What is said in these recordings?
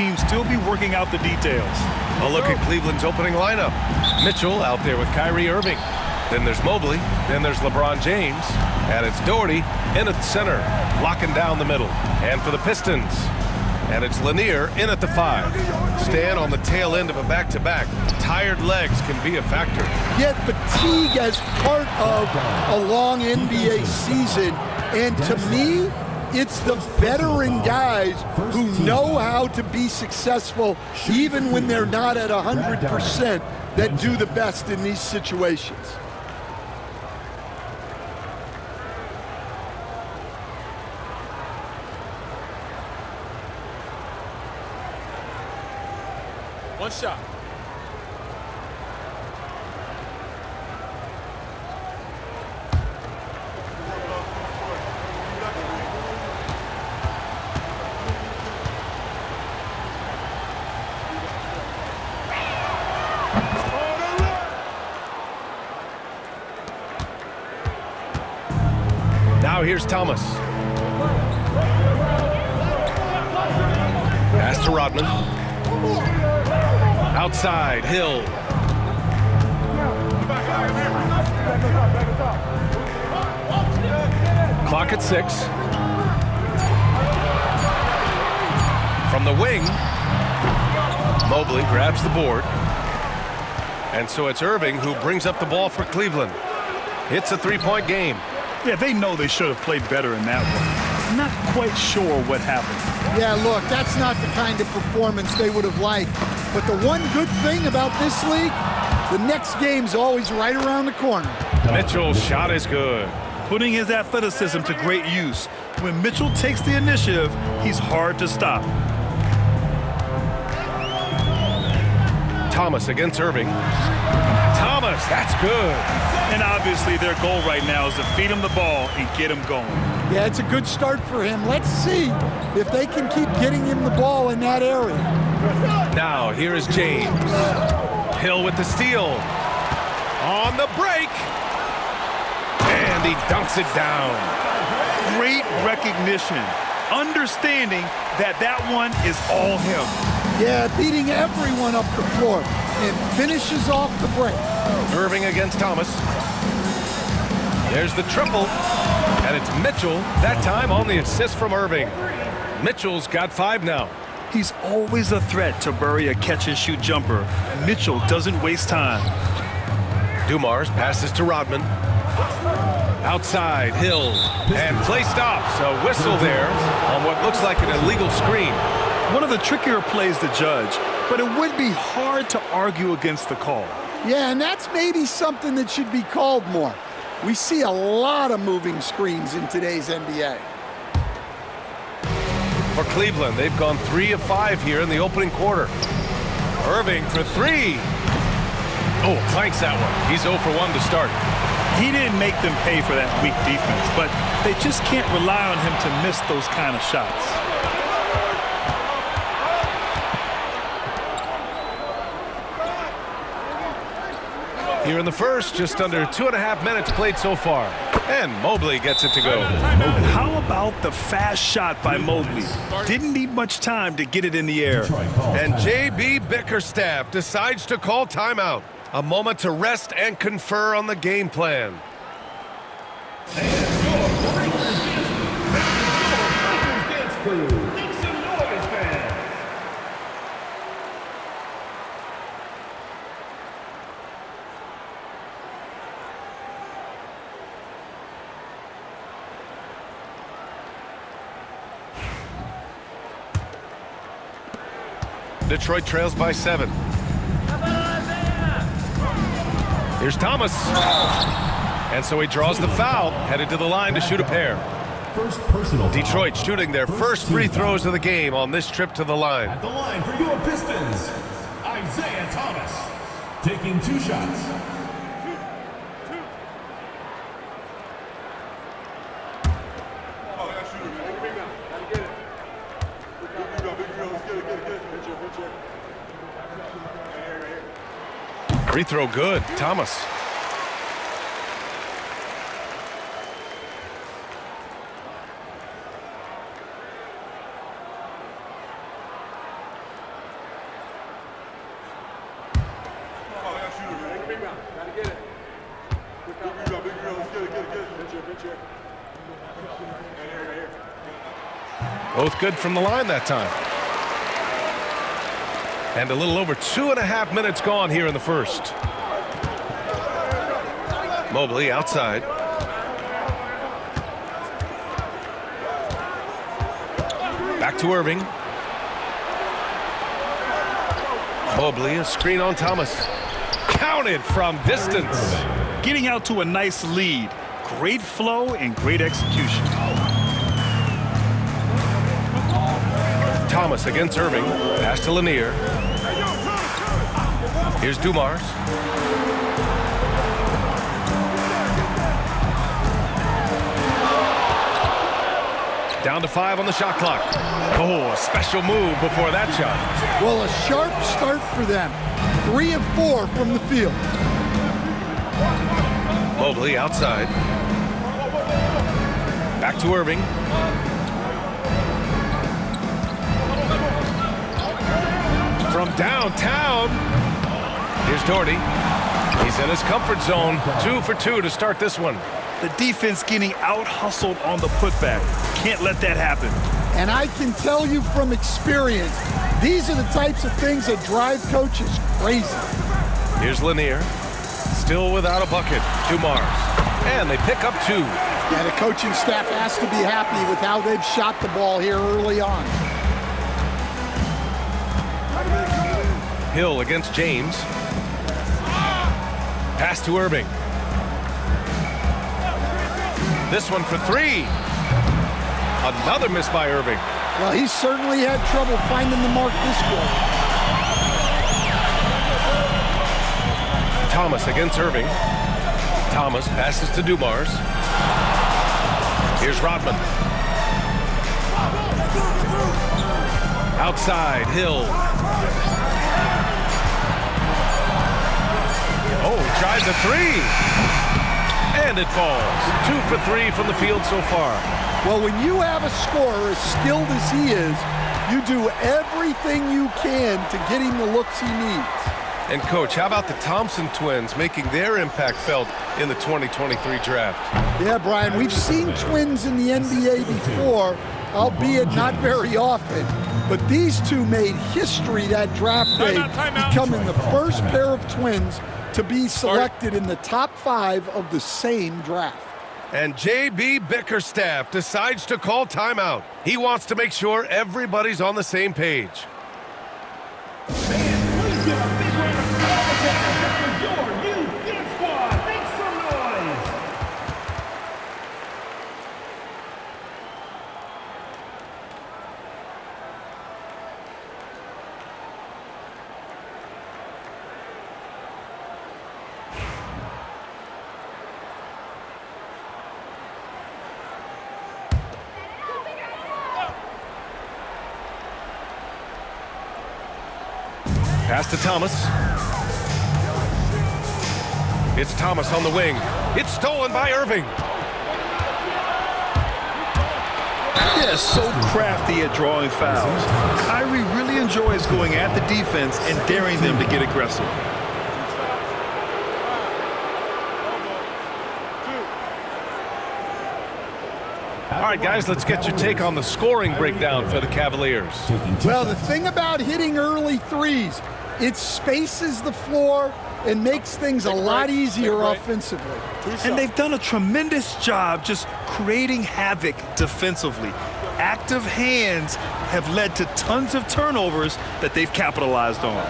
team still be working out the details. A look at Cleveland's opening lineup. Mitchell out there with Kyrie Irving. Then there's Mobley. Then there's LeBron James. And it's Doherty in at the center, locking down the middle. And for the Pistons. And it's Lanier in at the 5. Stan on the tail end of a back-to-back. Tired legs can be a factor. Yet fatigue as part of a long NBA season. And to me, it's the veteran guys who know how to be successful even when they're not at 100% that do the best in these situations. One shot. Now here's Thomas. Pass to Rodman. Outside, Hill. Clock at 6. From the wing, Mobley grabs the board. And so it's Irving who brings up the ball for Cleveland. It's a three-point game. Yeah, they know they should have played better in that one. Not quite sure what happened. Yeah, look, that's not the kind of performance they would have liked. But the one good thing about this league, the next game's always right around the corner. Mitchell's shot is good. Putting his athleticism to great use. When Mitchell takes the initiative, he's hard to stop. Thomas against Irving. Thomas, that's good. And obviously their goal right now is to feed him the ball and get him going. Yeah, it's a good start for him. Let's see if they can keep getting him the ball in that area. Now, here is James. Hill with the steal. On the break. And he dunks it down. Great recognition. Understanding that that one is all him. Yeah, beating everyone up the floor and finishes off the break. Irving against Thomas. There's the triple. And it's Mitchell, that time on the assist from Irving. Mitchell's got 5 now. He's always a threat to bury a catch-and-shoot jumper. Mitchell doesn't waste time. Dumars passes to Rodman. Outside, Hill. And play stops. A whistle there on what looks like an illegal screen. One of the trickier plays to judge, but it would be hard to argue against the call. Yeah, and that's maybe something that should be called more. We see a lot of moving screens in today's NBA. For Cleveland, they've gone 3 of 5 here in the opening quarter. Irving for 3. Oh, clanks that one. He's 0 for 1 to start. He didn't make them pay for that weak defense, but they just can't rely on him to miss those kind of shots. Here in the first, just under 2.5 minutes played so far. And Mobley gets it to go. How about the fast shot by Mobley? Didn't need much time to get it in the air. And J.B. Bickerstaff decides to call timeout. A moment to rest and confer on the game plan. Detroit trails by 7. Here's Thomas. And so he draws the foul, headed to the line to shoot a pair. Detroit shooting their first free throws of the game on this trip to the line. At the line for your Pistons, Isaiah Thomas, taking 2 shots. Free throw good, Thomas. Both good from the line that time. And a little over 2.5 minutes gone here in the first. Mobley outside. Back to Irving. Mobley, a screen on Thomas. Counted from distance. Getting out to a nice lead. Great flow and great execution. Thomas against Irving. Pass to Lanier. Here's Dumars. Down to 5 on the shot clock. Oh, a special move before that shot. Well, a sharp start for them. 3 of 4 from the field. Mobley outside. Back to Irving. From downtown. Here's Doherty. He's in his comfort zone. 2 for 2 to start this one. The defense getting out-hustled on the putback. Can't let that happen. And I can tell you from experience, these are the types of things that drive coaches crazy. Here's Lanier. Still without a bucket. Dumars. And they pick up 2. Yeah, the coaching staff has to be happy with how they've shot the ball here early on. Hill against James. Pass to Irving. This one for 3. Another miss by Irving. Well, he certainly had trouble finding the mark this quarter. Thomas against Irving. Thomas passes to Dumars. Here's Rodman. Outside, Hill. Oh, tries a 3. And it falls. 2 for 3 from the field so far. Well, when you have a scorer as skilled as he is, you do everything you can to get him the looks he needs. And, Coach, how about the Thompson twins making their impact felt in the 2023 draft? Yeah, Brian, we've seen twins in the NBA before, albeit not very often. But these two made history that draft day, becoming the first pair of twins to be selected in the top 5 of the same draft. And J.B. Bickerstaff decides to call timeout. He wants to make sure everybody's on the same page. Please give a big round of applause for your new Dance Squad. Make some noise. Pass to Thomas. It's Thomas on the wing. It's stolen by Irving. Yeah, so crafty at drawing fouls. Kyrie really enjoys going at the defense and daring them to get aggressive. All right, guys, let's get your take on the scoring breakdown for the Cavaliers. Well, the thing about hitting early threes, it spaces the floor and makes things a lot easier offensively. And they've done a tremendous job just creating havoc defensively. Active hands have led to tons of turnovers that they've capitalized on.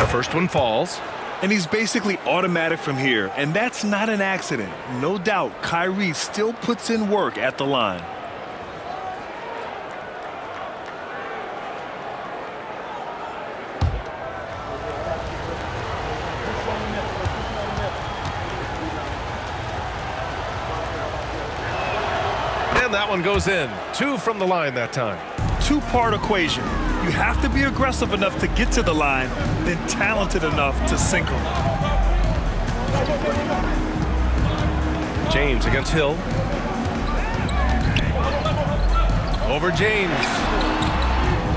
The first one falls. And he's basically automatic from here, and that's not an accident. No doubt, Kyrie still puts in work at the line. And that one goes in. 2 from the line that time. Two-part equation. You have to be aggressive enough to get to the line, then talented enough to sink them. James against Hill. Over James.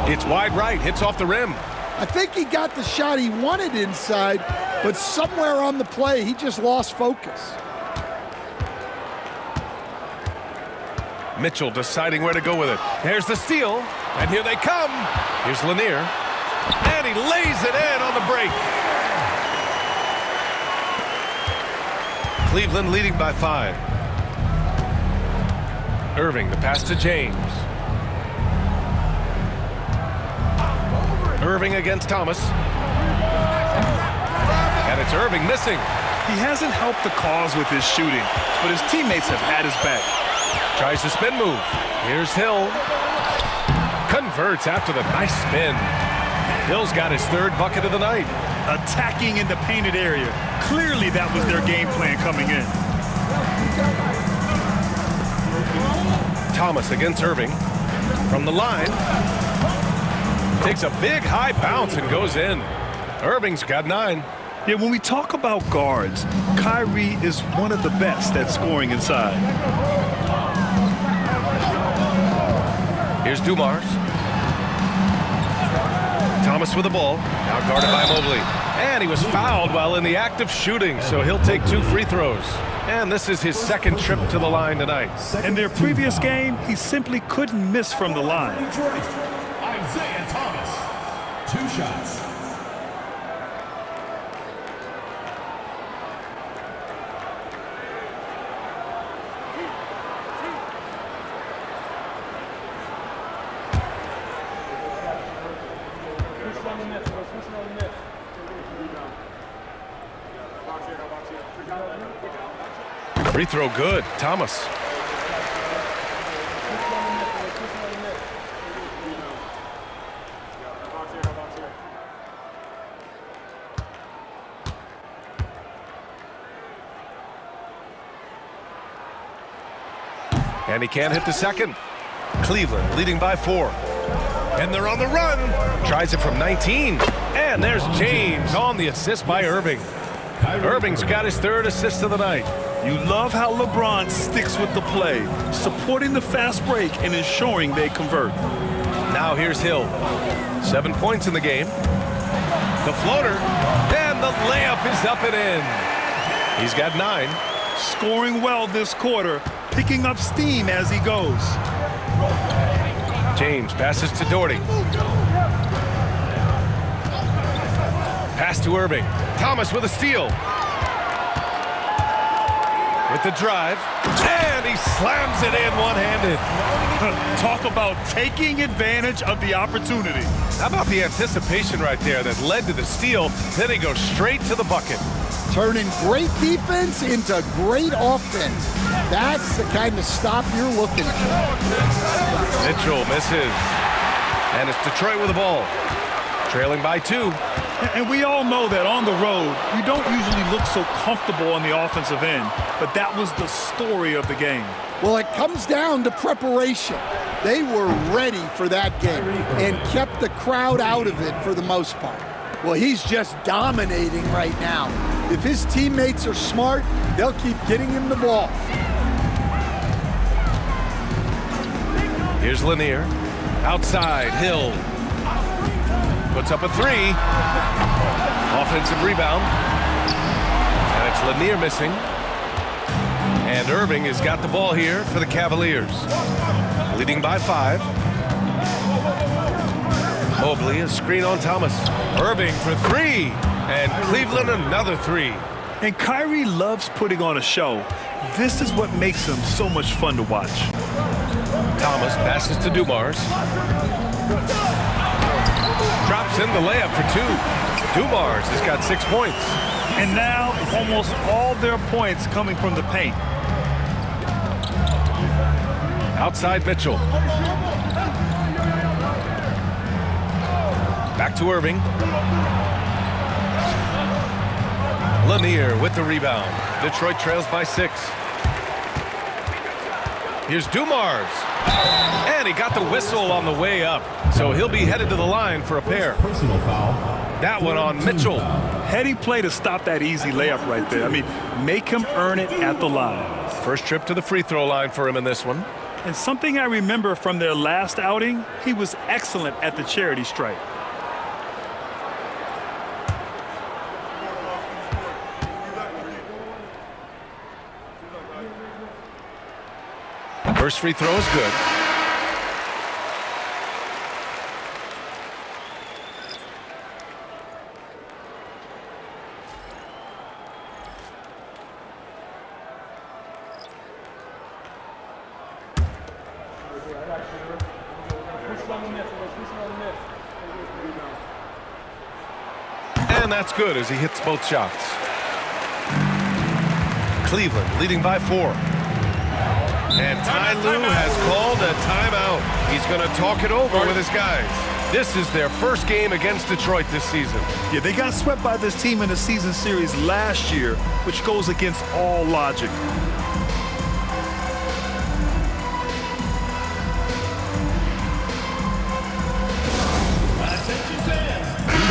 It's wide right, hits off the rim. I think he got the shot he wanted inside, but somewhere on the play, he just lost focus. Mitchell deciding where to go with it. Here's the steal, and here they come. Here's Lanier, and he lays it in on the break. Cleveland leading by 5. Irving, the pass to James. Irving against Thomas. And it's Irving missing. He hasn't helped the cause with his shooting, but his teammates have had his back. Tries the spin move. Here's Hill. Converts after the nice spin. Hill's got his 3rd bucket of the night. Attacking in the painted area. Clearly that was their game plan coming in. Thomas against Irving. From the line. Takes a big high bounce and goes in. Irving's got 9. Yeah, when we talk about guards, Kyrie is one of the best at scoring inside. Here's Dumars. Thomas with the ball. Now guarded by Mobley. And he was fouled while in the act of shooting, so he'll take 2 free throws. And this is his 2nd trip to the line tonight. In their previous game, he simply couldn't miss from the line. Detroit, Isaiah Thomas. 2 shots. Free throw good. Thomas. And he can't hit the 2nd. Cleveland leading by 4. And they're on the run. Tries it from 19. And there's James on the assist by Irving. Irving's got his 3rd assist of the night. You love how LeBron sticks with the play, supporting the fast break and ensuring they convert. Now here's Hill. 7 points in the game. The floater. And the layup is up and in. He's got 9. Scoring well this quarter, picking up steam as he goes. James passes to Doherty. Pass to Irving. Thomas with a steal. With the drive. And he slams it in one-handed. Talk about taking advantage of the opportunity. How about the anticipation right there that led to the steal? Then he goes straight to the bucket. Turning great defense into great offense. That's the kind of stop you're looking for. Mitchell misses. And it's Detroit with the ball. Trailing by 2. And we all know that on the road, you don't usually look so comfortable on the offensive end, but that was the story of the game. Well, it comes down to preparation. They were ready for that game and kept the crowd out of it for the most part. Well, he's just dominating right now. If his teammates are smart, they'll keep getting him the ball. Here's Lanier. Outside, Hill. Puts up a 3. Offensive rebound. And it's Lanier missing. And Irving has got the ball here for the Cavaliers. Leading by 5. Mobley, a screen on Thomas. Irving for 3. And Cleveland another 3. And Kyrie loves putting on a show. This is what makes him so much fun to watch. Thomas passes to Dumars. Drops in the layup for 2. Dumars has got 6 points. And now almost all their points coming from the paint. Outside Mitchell. Back to Irving. Lanier with the rebound. Detroit trails by 6. Here's Dumars. And he got the whistle on the way up. So he'll be headed to the line for a pair. Personal foul. That one on Mitchell. Heady play to stop that easy layup right there. I mean, make him earn it at the line. First trip to the free throw line for him in this one. And something I remember from their last outing, he was excellent at the charity stripe. First free throw is good. And that's good as he hits both shots. Cleveland leading by 4. And Ty Lue has called a timeout. He's going to talk it over with his guys. This is their first game against Detroit this season. Yeah, they got swept by this team in the season series last year, which goes against all logic.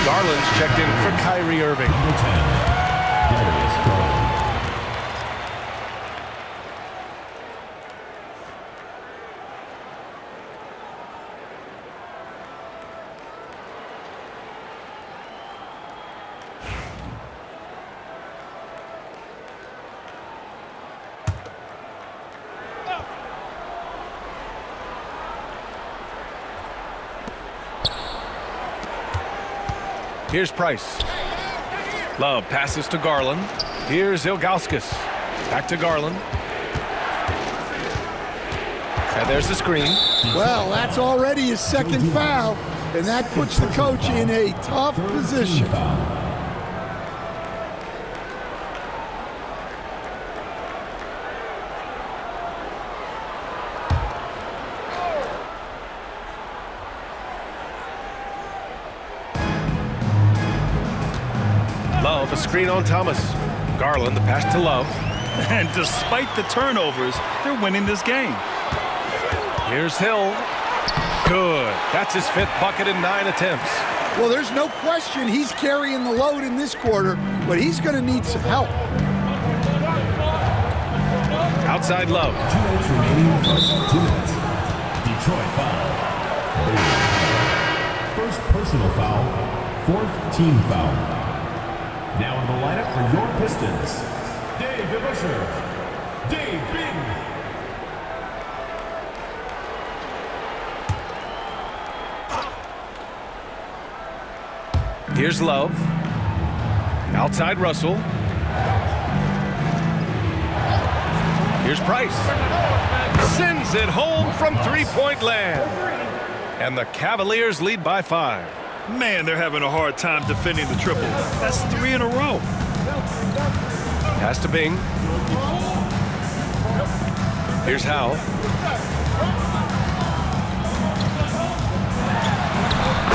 Garland's checked in for Kyrie Irving. Here's Price. Love passes to Garland. Here's Ilgauskas. Back to Garland. And there's the screen. Well, that's already his second foul, and that puts the coach in a tough position. Love, a screen on Thomas. Garland, the pass to Love. And despite the turnovers, they're winning this game. Here's Hill. Good. That's his 5th bucket in 9 attempts. Well, there's no question he's carrying the load in this quarter, but he's going to need some help. Outside Love. 2 minutes remaining. 2 minutes. Detroit foul. First personal foul. 4th team foul. Now in the lineup for your Pistons, Dave DeBusschere, Dave Bing. Here's Love. Outside Russell. Here's Price. Sends it home from three-point land. And the Cavaliers lead by 5. Man, they're having a hard time defending the triple. That's 3 in a row. Pass to Bing. Here's Howe.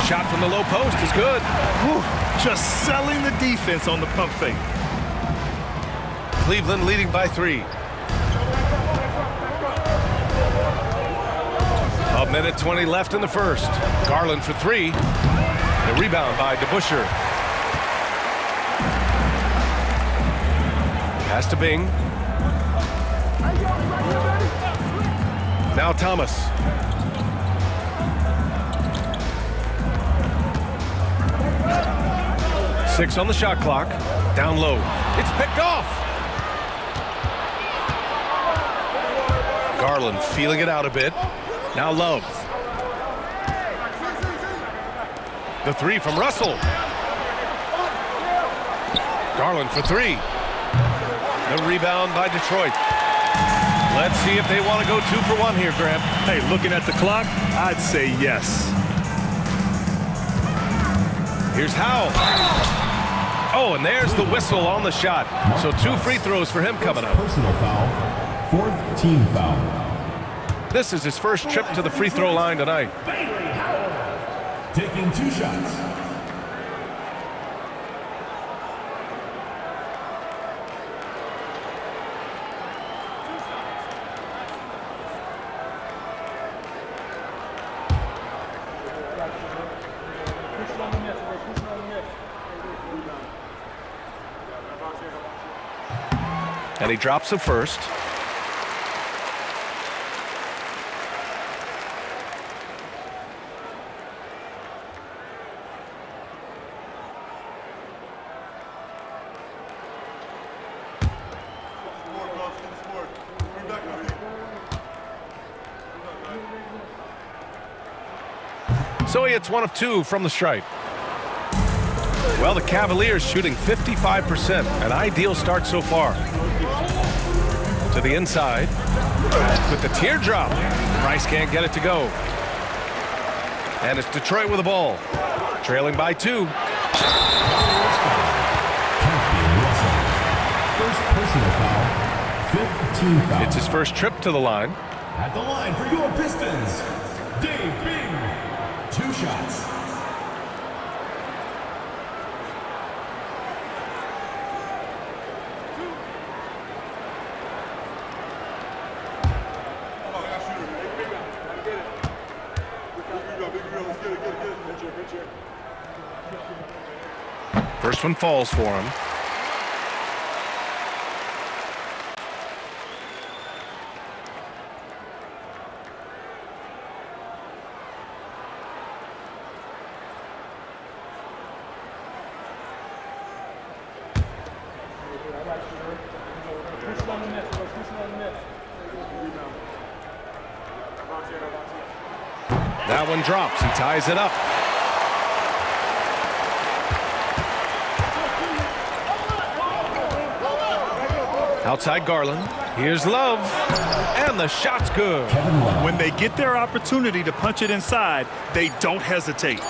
Shot from the low post is good. Whew, just selling the defense on the pump fake. Cleveland leading by 3. A minute 20 left in the first. Garland for 3. The rebound by DeBusschere. Pass to Bing. Now Thomas. Six on the shot clock. Down low. It's picked off. Garland feeling it out a bit. Now Love. The 3 from Russell. Garland for 3. The rebound by Detroit. Let's see if they want to go 2 for 1 here, Graham. Hey, looking at the clock, I'd say yes. Here's Howe. Oh, and there's the whistle on the shot. So 2 free throws for him coming up. Personal foul. 4th team foul. This is his first trip to the free throw line tonight. Taking 2 shots. And he drops the first. So he hits 1 of 2 from the stripe. Well, the Cavaliers shooting 55%. An ideal start so far. To the inside. With the teardrop. Price can't get it to go. And it's Detroit with the ball. Trailing by 2. First personal foul, 5th team foul. It's his first trip to the line. At the line for your Pistons, Dave Bing. 2 shots. First one falls for him. That one drops. He ties it up. Outside Garland. Here's Love. And the shot's good. When they get their opportunity to punch it inside, they don't hesitate.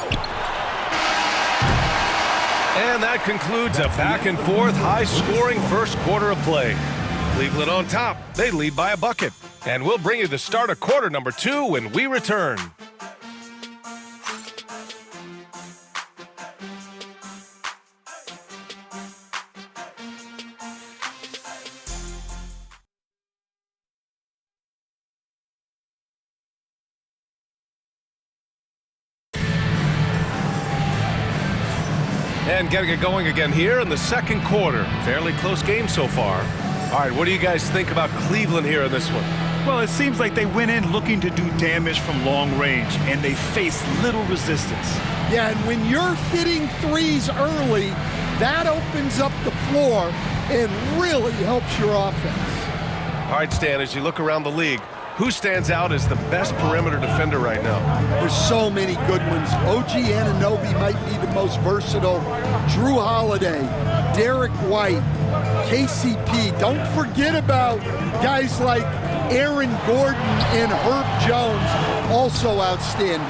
And that concludes a back-and-forth, high-scoring first quarter of play. Cleveland on top. They lead by a bucket. And we'll bring you the start of quarter number 2 when we return. And getting it going again here in the second quarter. Fairly close game so far. All right, what do you guys think about Cleveland here in this one? Well, it seems like they went in looking to do damage from long range, and they faced little resistance. Yeah, and when you're hitting threes early, that opens up the floor and really helps your offense. All right, Stan, as you look around the league, who stands out as the best perimeter defender right now? There's so many good ones. OG Anunoby might be the most versatile. Drew Holiday, Derek White, KCP. Don't forget about guys like Aaron Gordon and Herb Jones, also outstanding.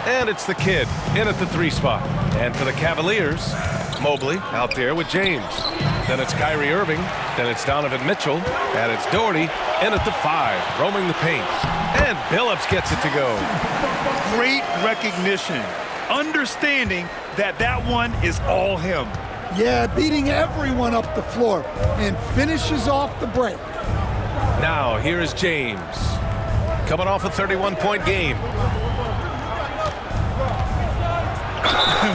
And it's the kid in at the 3 spot. And for the Cavaliers, Mobley out there with James. Then it's Kyrie Irving. Then it's Donovan Mitchell. And it's Doherty in at the 5, roaming the paint. And Billups gets it to go. Great recognition. Understanding that that one is all him. Yeah, beating everyone up the floor and finishes off the break. Now, here is James. Coming off a 31-point game.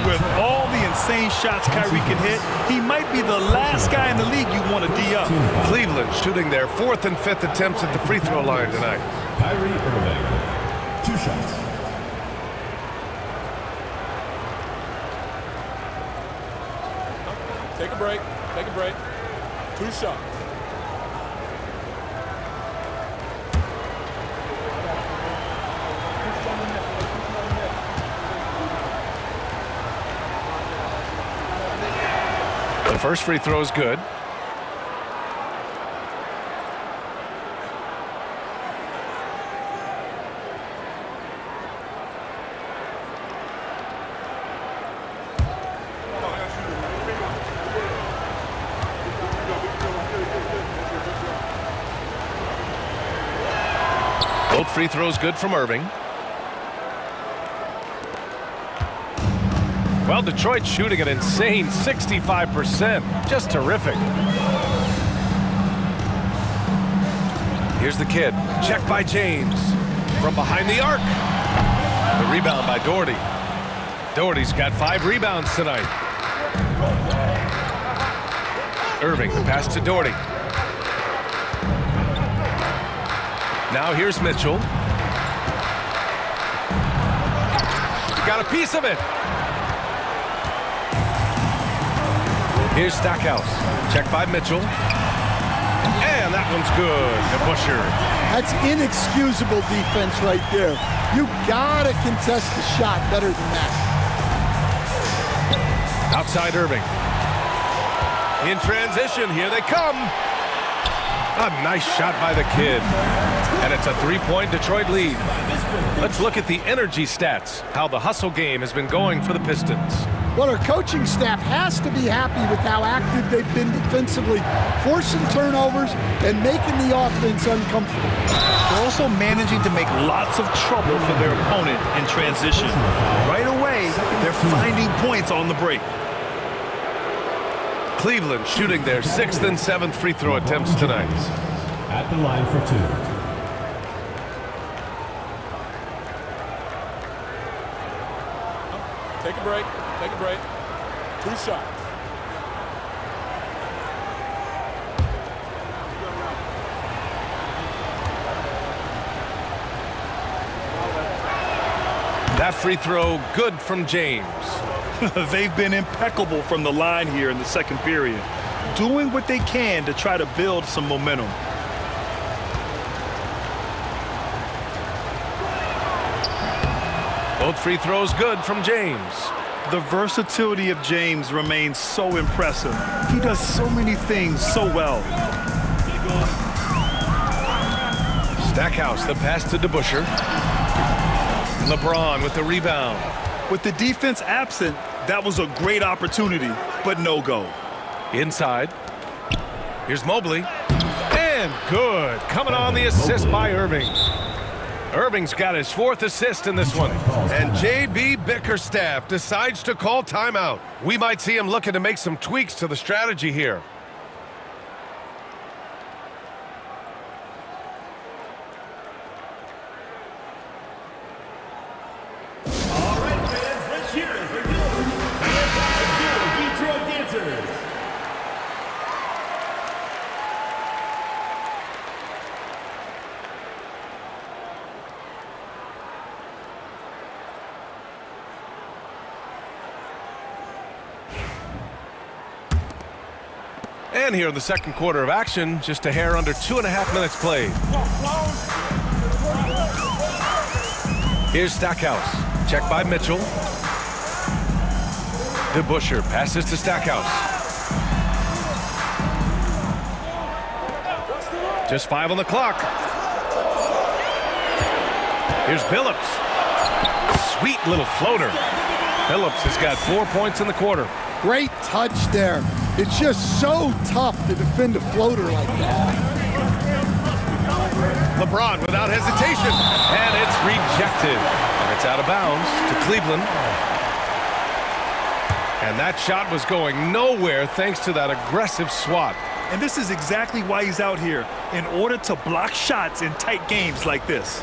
With all the insane shots Kyrie can hit, he might be the last guy in the league you want to D up. Cleveland shooting their 4th and 5th attempts at the free throw line tonight. Kyrie Irving, 2 shots. Take a break. Take a break. 2 shots. The first free throw is good. Both free throws good from Irving. Well, Detroit shooting an insane 65%. Just terrific. Here's the kid. Check by James. From behind the arc. The rebound by Doherty. Doherty's got 5 rebounds tonight. Irving, the pass to Doherty. Now here's Mitchell. Got a piece of it. Here's Stackhouse. Check by Mitchell. And That one's good. DeBusschere. That's inexcusable defense right there. You gotta contest the shot better than that. Outside Irving. In transition, here they come. A nice shot by the kid. And it's a three-point Detroit lead. Let's look at the energy stats, how the hustle game has been going for the Pistons. Well, our coaching staff has to be happy with how active they've been defensively, forcing turnovers and making the offense uncomfortable. They're also managing to make lots of trouble for their opponent in transition. Right away, they're finding points on the break. Cleveland shooting their 6th and 7th free throw attempts tonight. At the line for 2. Take a break. Take a break. 2 shots. That free throw good from James. They've been impeccable from the line here in the second period, doing what they can to try to build some momentum. Both free throws good from James. The versatility of James remains so impressive. He does so many things so well. Stackhouse, the pass to DeBusschere. LeBron with the rebound. With the defense absent, that was a great opportunity, but no go. Inside. Here's Mobley. And good. Coming on the assist by Irving. Irving's got his 4th assist in this one. And J.B. Bickerstaff decides to call timeout. We might see him looking to make some tweaks to the strategy here. All right, fans, let's hear it for your Detroit dancers. And here in the second quarter of action, just a hair under 2.5 minutes played. Here's Stackhouse. Check by Mitchell. DeBusschere passes to Stackhouse. Just 5 on the clock. Here's Billups. Sweet little floater. Billups has got 4 points in the quarter. Great touch there. It's just so tough to defend a floater like that. LeBron without hesitation. And it's rejected. And it's out of bounds to Cleveland. And that shot was going nowhere thanks to that aggressive swat. And this is exactly why he's out here, in order to block shots in tight games like this.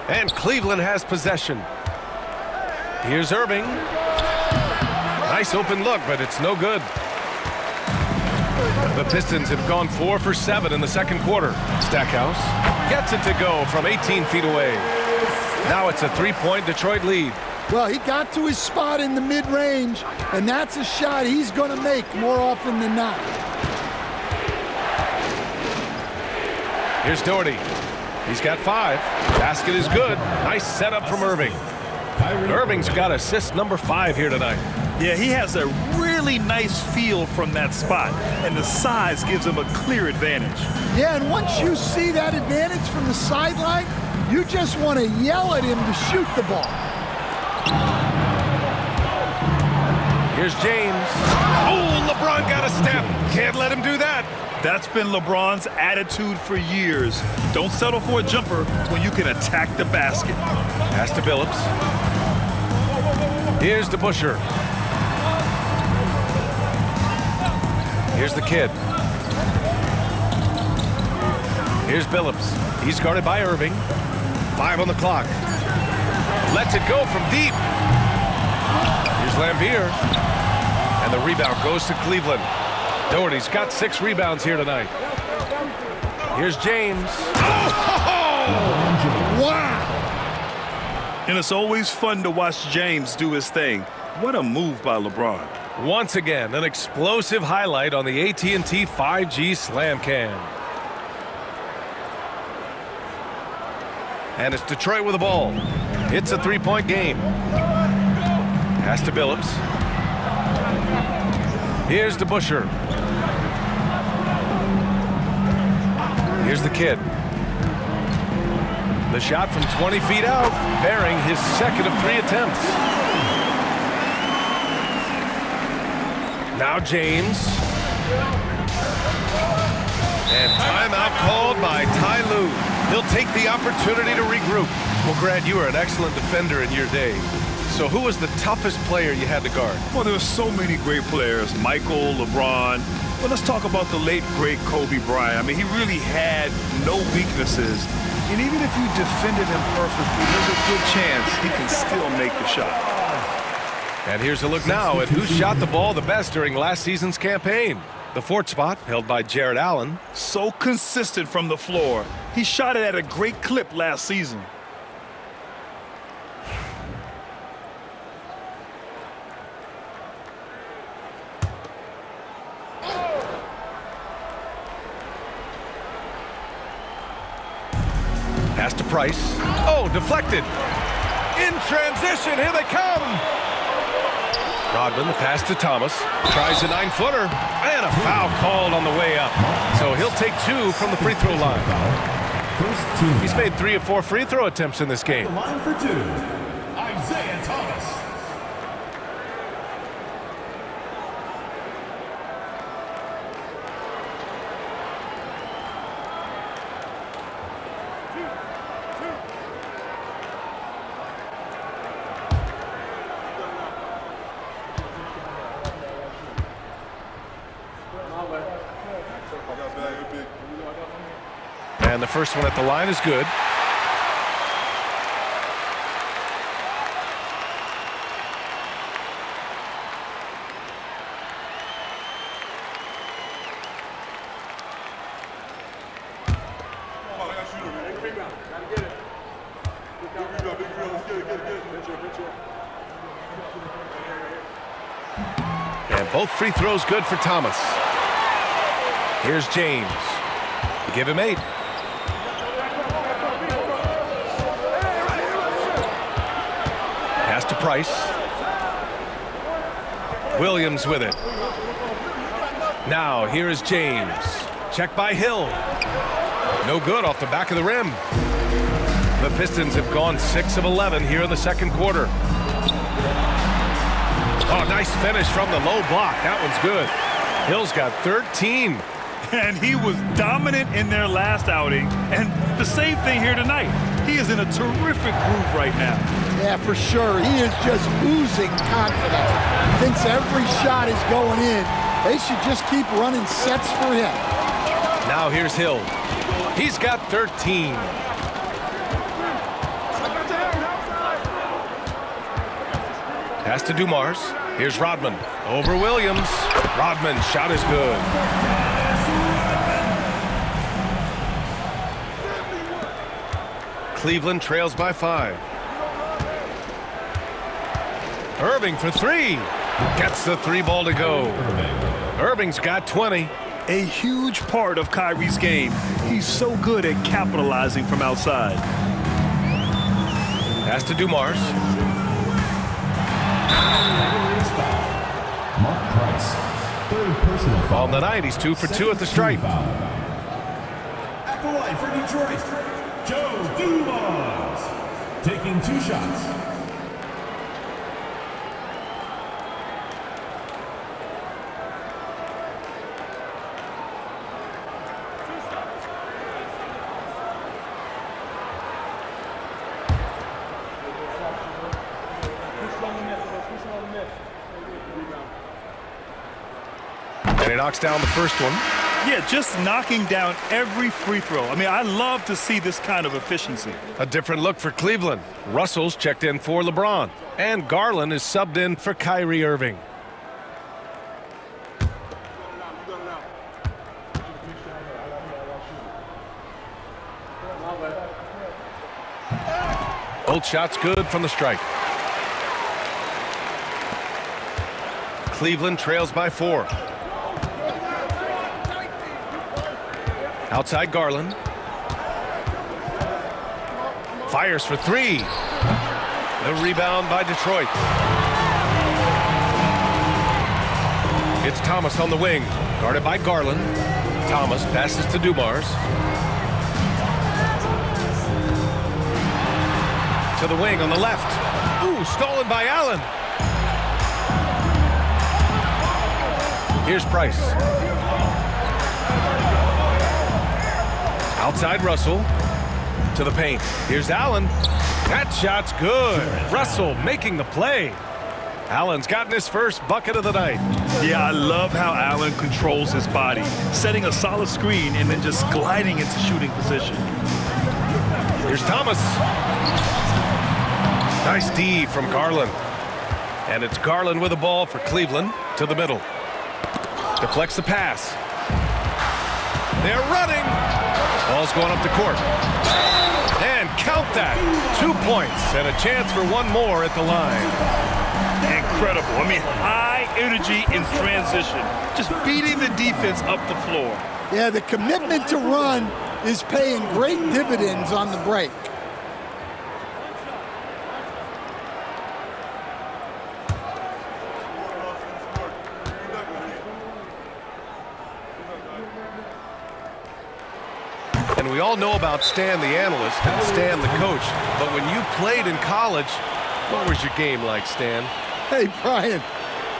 And Cleveland has possession. Here's Irving. Nice open look, but it's no good. The Pistons have gone 4 for 7 in the second quarter. Stackhouse gets it to go from 18 feet away. Now it's a 3-point Detroit lead. Well, he got to his spot in the mid-range, and that's a shot he's going to make more often than not. Here's Doherty. He's got 5. Basket is good. Nice setup from Irving. Irving's got assist number 5 here tonight. Yeah, he has a really nice feel from that spot, and the size gives him a clear advantage. Yeah, and once you see that advantage from the sideline, you just want to yell at him to shoot the ball. Here's James. Oh, LeBron got a step. Can't let him do that. That's been LeBron's attitude for years. Don't settle for a jumper when you can attack the basket. Pass to Billups. Here's DeBusschere. Here's the kid. Here's Billups. He's guarded by Irving. 5 on the clock. Lets it go from deep. Here's Lambier. And the rebound goes to Cleveland. Doherty's got 6 rebounds here tonight. Here's James. Oh! James. Wow! And it's always fun to watch James do his thing. What a move by LeBron. Once again, an explosive highlight on the AT&T 5G Slam Cam. And it's Detroit with the ball. It's a three-point game. Pass to Billups. Here's DeBusschere. Here's the kid. The shot from 20 feet out, bearing his second of 3 attempts. Now James. And timeout called by Ty Lue. He'll take the opportunity to regroup. Well, Grant, you were an excellent defender in your day. So who was the toughest player you had to guard? Well, there were so many great players. Michael, LeBron. Well, let's talk about the late, great Kobe Bryant. I mean, he really had no weaknesses. And even if you defended him perfectly, there's a good chance he can still make the shot. And here's a look now at who shot the ball the best during last season's campaign. The fourth spot held by Jared Allen. So consistent from the floor. He shot it at a great clip last season. Pass to Price. Oh, deflected. In transition, here they come. Rodman, the pass to Thomas. Tries a 9-footer. And a foul called on the way up. So he'll take 2 from the free throw line. First team. He's made 3 of 4 free throw attempts in this game. The line for 2. Isaiah Thomas. And the first one at the line is good. And both free throws good for Thomas. Here's James. Give him 8. Pass to Price. Williams with it. Now here is James. Check by Hill. No good off the back of the rim. The Pistons have gone 6 of 11 here in the second quarter. Oh, nice finish from the low block. That one's good. Hill's got 13. And he was dominant in their last outing. And the same thing here tonight. He is in a terrific groove right now. Yeah, for sure. He is just oozing confidence. Thinks every shot is going in. They should just keep running sets for him. Now here's Hill. He's got 13. Pass to Dumars. Here's Rodman. Over Williams. Rodman's shot is good. Cleveland trails by 5. Irving for 3. Gets the 3 ball to go. Irving's got 20. A huge part of Kyrie's game. He's so good at capitalizing from outside. Pass to Dumars. Mark Price. Third personal foul. On the night, he's 2 for 2 at the stripe. At the line for Detroit, Joe Dumars. Taking 2 shots. And he knocks down the first one. Yeah, just knocking down every free throw. I mean, I love to see this kind of efficiency. A different look for Cleveland. Russell's checked in for LeBron. And Garland is subbed in for Kyrie Irving. Both shots good from the stripe. Cleveland trails by 4. Outside Garland. Fires for 3. The rebound by Detroit. It's Thomas on the wing, guarded by Garland. Thomas passes to Dumars. To the wing on the left. Ooh, stolen by Allen. Here's Price. Outside Russell. To the paint. Here's Allen. That shot's good. Russell making the play. Allen's gotten his first bucket of the night. Yeah, I love how Allen controls his body, setting a solid screen and then just gliding into shooting position. Here's Thomas. Nice D from Garland. And it's Garland with the ball for Cleveland to the middle. Deflects the pass. They're running. Ball's going up the court. And count that. 2 points and a chance for one more at the line. Incredible. I mean, high energy in transition. Just beating the defense up the floor. Yeah, the commitment to run is paying great dividends on the break. And we all know about Stan the analyst and Stan the coach, but when you played in college, what was your game like, Stan? Hey, Brian,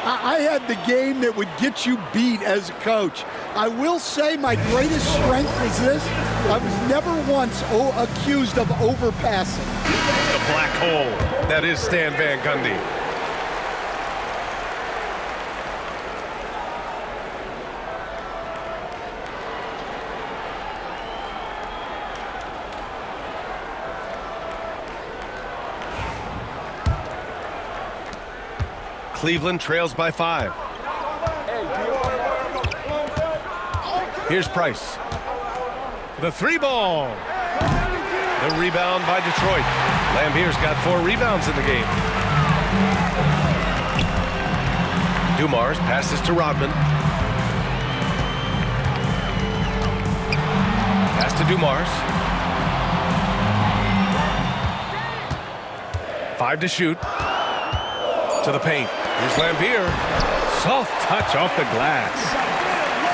I had the game that would get you beat as a coach. I will say my greatest strength was this. I was never once accused of overpassing. The black hole. That is Stan Van Gundy. Cleveland trails by 5. Here's Price. The 3-ball. The rebound by Detroit. Lambier's got 4 rebounds in the game. Dumars passes to Rodman. Pass to Dumars. 5 to shoot. To the paint. Here's Lambier. Soft touch off the glass.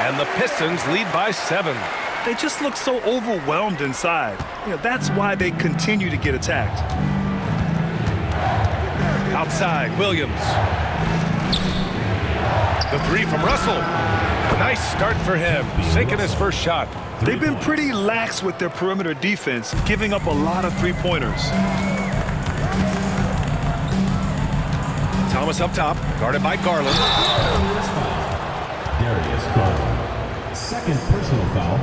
And the Pistons lead by 7. They just look so overwhelmed inside. You know, that's why they continue to get attacked. Outside, Williams. The 3 from Russell. Nice start for him, sinking his first shot. They've been pretty lax with their perimeter defense, giving up a lot of three-pointers. Thomas up top, guarded by Garland. Darius Garland. Second personal foul.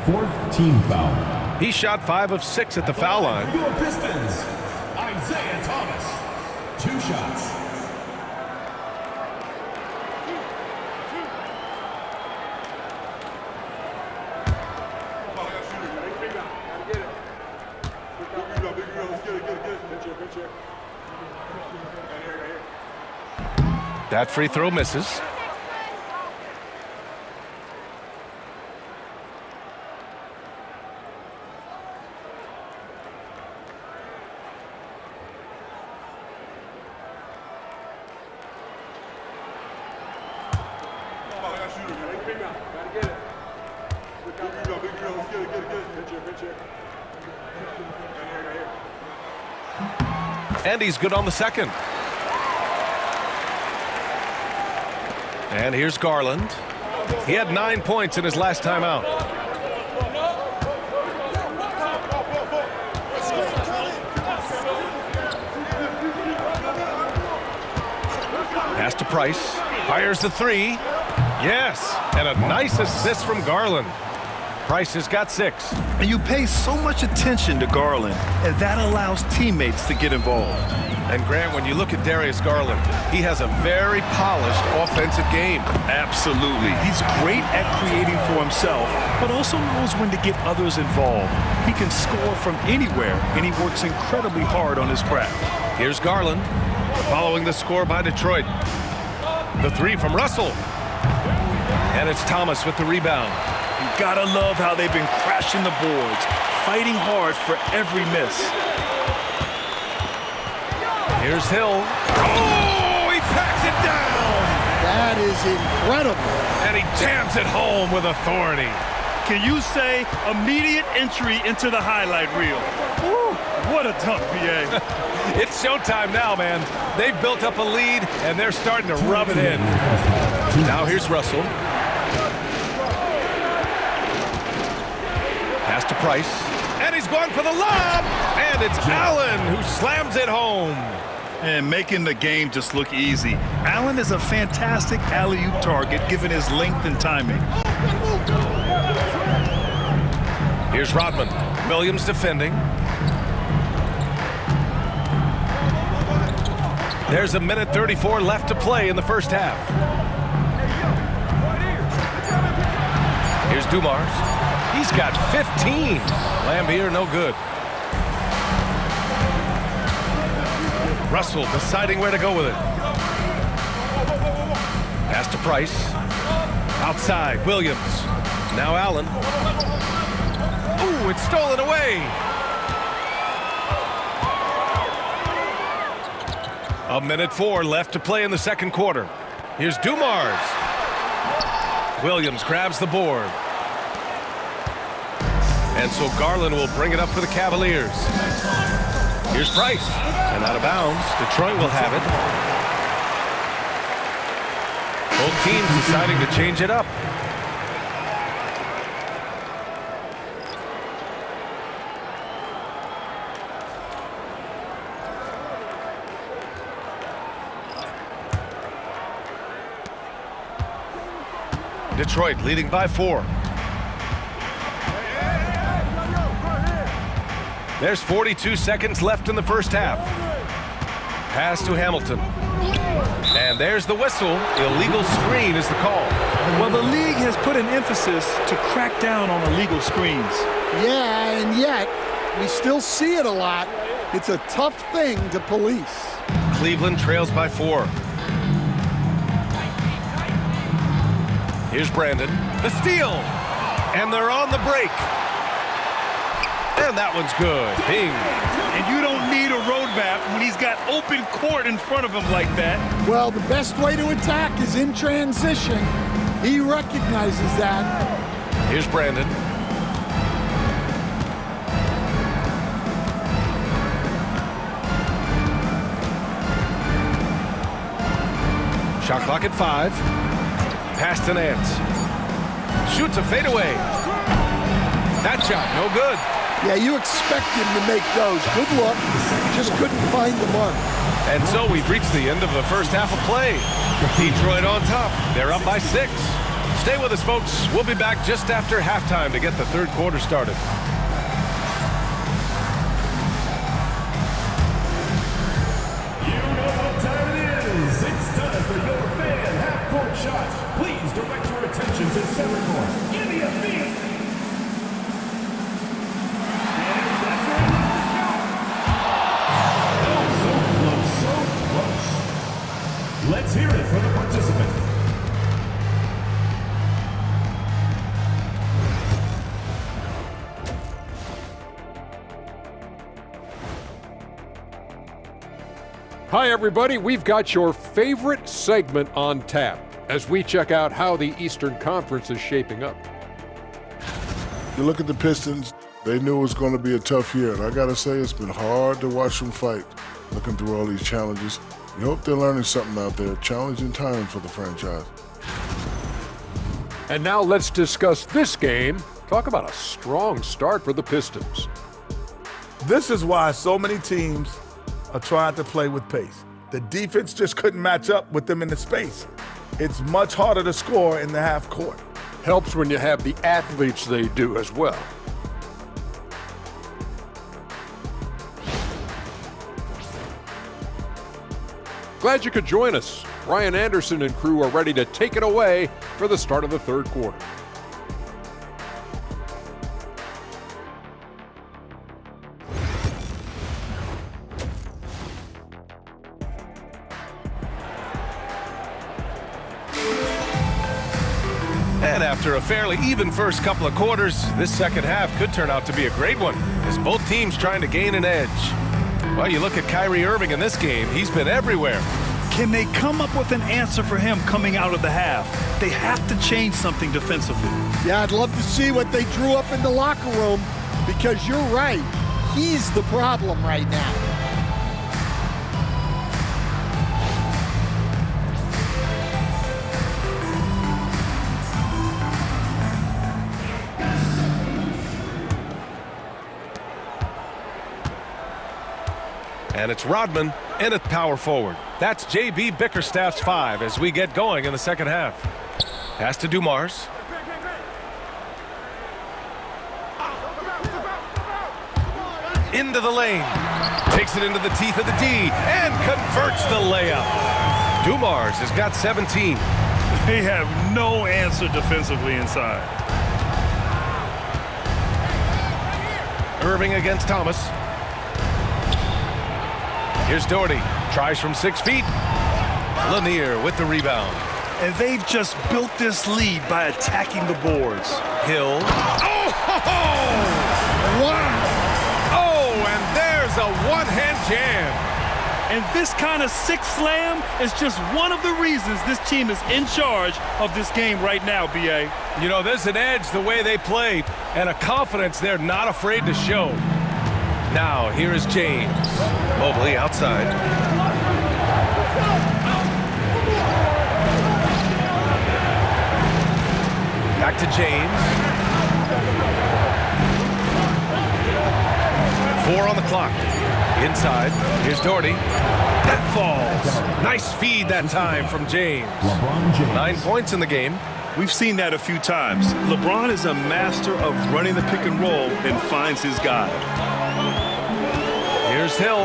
4th team foul. He shot 5 of 6 at the foul line. Your Pistons, Isaiah Thomas. 2 shots. That free throw misses. And he's good on the second. And here's Garland. He had 9 points in his last time out. Pass to Price. Fires the 3. Yes, and a nice assist from Garland. Price has got 6. And you pay so much attention to Garland, and that allows teammates to get involved. And Grant, when you look at Darius Garland, he has a very polished offensive game. Absolutely. He's great at creating for himself, but also knows when to get others involved. He can score from anywhere, and he works incredibly hard on his craft. Here's Garland, following the score by Detroit. The 3 from Russell. And it's Thomas with the rebound. You gotta love how they've been crashing the boards, fighting hard for every miss. Here's Hill. Oh, he packs it down! That is incredible. And he jams it home with authority. Can you say immediate entry into the highlight reel? Woo, what a dunk, BA. It's showtime now, man. They've built up a lead, and they're starting to rub it in. Now here's Russell. Pass to Price. And he's going for the lob! And it's Allen who slams it home. And making the game just look easy. Allen is a fantastic alley-oop target given his length and timing. Here's Rodman. Williams defending. There's a minute 34 left to play in the first half. Here's Dumars. He's got 15. Lambier no good. Russell deciding where to go with it. Pass to Price. Outside, Williams. Now Allen. Ooh, it's stolen away. A minute 4 left to play in the second quarter. Here's Dumars. Williams grabs the board. And so Garland will bring it up for the Cavaliers. Here's Price. And out of bounds. Detroit will have it. Both teams deciding to change it up. Detroit leading by 4. There's 42 seconds left in the first half. Pass to Hamilton. And there's the whistle. Illegal screen is the call. Well, the league has put an emphasis to crack down on illegal screens. Yeah, and yet we still see it a lot. It's a tough thing to police. Cleveland trails by 4. Here's Brandon. The steal. And they're on the break. And that one's good. Bing. And you don't need a roadmap when he's got open court in front of him like that. Well, the best way to attack is in transition. He recognizes that. Here's Brandon. Shot clock at 5. Pass to Nance. Shoots a fadeaway. That shot, no good. Yeah, you expect him to make those. Good luck. Just couldn't find the mark. And so we've reached the end of the first half of play. Detroit on top. They're up by 6. Stay with us, folks. We'll be back just after halftime to get the third quarter started. You know what time it is. It's time for your fan half-court shots. Please direct your attention to center court. Give me a beat. Let's hear it for the participant. Hi, everybody. We've got your favorite segment on tap as we check out how the Eastern Conference is shaping up. You look at the Pistons, they knew it was going to be a tough year. And I got to say, it's been hard to watch them fight, looking through all these challenges. We hope they're learning something out there. Challenging times for the franchise. And now let's discuss this game. Talk about a strong start for the Pistons. This is why so many teams are trying to play with pace. The defense just couldn't match up with them in the space. It's much harder to score in the half court. Helps when you have the athletes they do as well. Glad you could join us. Ryan Anderson and crew are ready to take it away for the start of the third quarter. And after a fairly even first couple of quarters, this second half could turn out to be a great one, as both teams trying to gain an edge. Well, you look at Kyrie Irving in this game, he's been everywhere. Can they come up with an answer for him coming out of the half? They have to change something defensively. Yeah, I'd love to see what they drew up in the locker room, because you're right. He's the problem right now. And it's Rodman in at power forward. That's J.B. Bickerstaff's 5 as we get going in the second half. Pass to Dumars. Into the lane. Takes it into the teeth of the D and converts the layup. Dumars has got 17. They have no answer defensively inside. Irving against Thomas. Here's Doherty. Tries from 6 feet. Lanier with the rebound. And they've just built this lead by attacking the boards. Hill. Oh! Wow! Oh, and there's a one-hand jam. And this kind of six slam is just one of the reasons this team is in charge of this game right now, B.A. You know, there's an edge the way they play and a confidence they're not afraid to show. Now, here is James. Mobley outside. Back to James. 4 on the clock. Inside. Here's Doherty. That falls. Nice feed that time from James. 9 points in the game. We've seen that a few times. LeBron is a master of running the pick and roll and finds his guy. Here's Hill.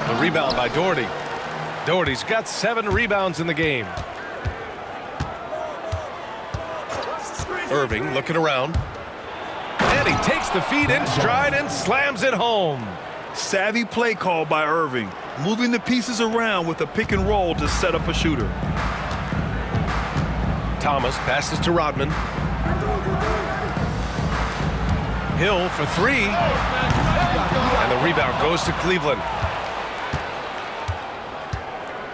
The rebound by Doherty. Doherty's got 7 rebounds in the game. Irving looking around. And he takes the feed in stride and slams it home. Savvy play call by Irving, moving the pieces around with a pick and roll to set up a shooter. Thomas passes to Rodman. Hill for 3. And the rebound goes to Cleveland.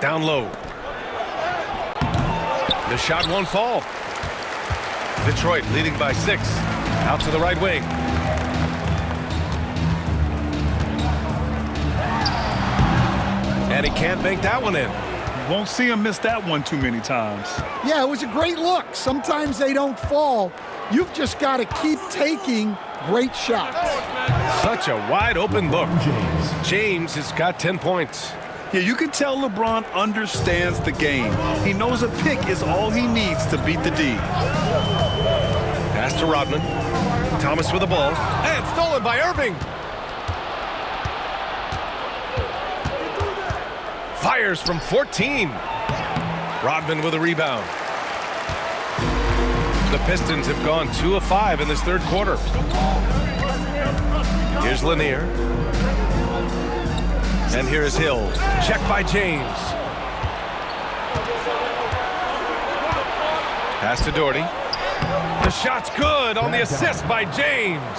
Down low. The shot won't fall. Detroit leading by 6. Out to the right wing. And he can't bank that one in. Won't see him miss that one too many times. Yeah, it was a great look. Sometimes they don't fall. You've just got to keep taking great shots. Such a wide open look. James has got 10 points. Yeah, you can tell LeBron understands the game. He knows a pick is all he needs to beat the D. Pass to Rodman. Thomas with the ball. And stolen by Irving. Fires from 14. Rodman with a rebound. The Pistons have gone 2 of 5 in this third quarter. Here's Lanier. And here is Hill. Check by James. Pass to Doherty. The shot's good on the assist by James.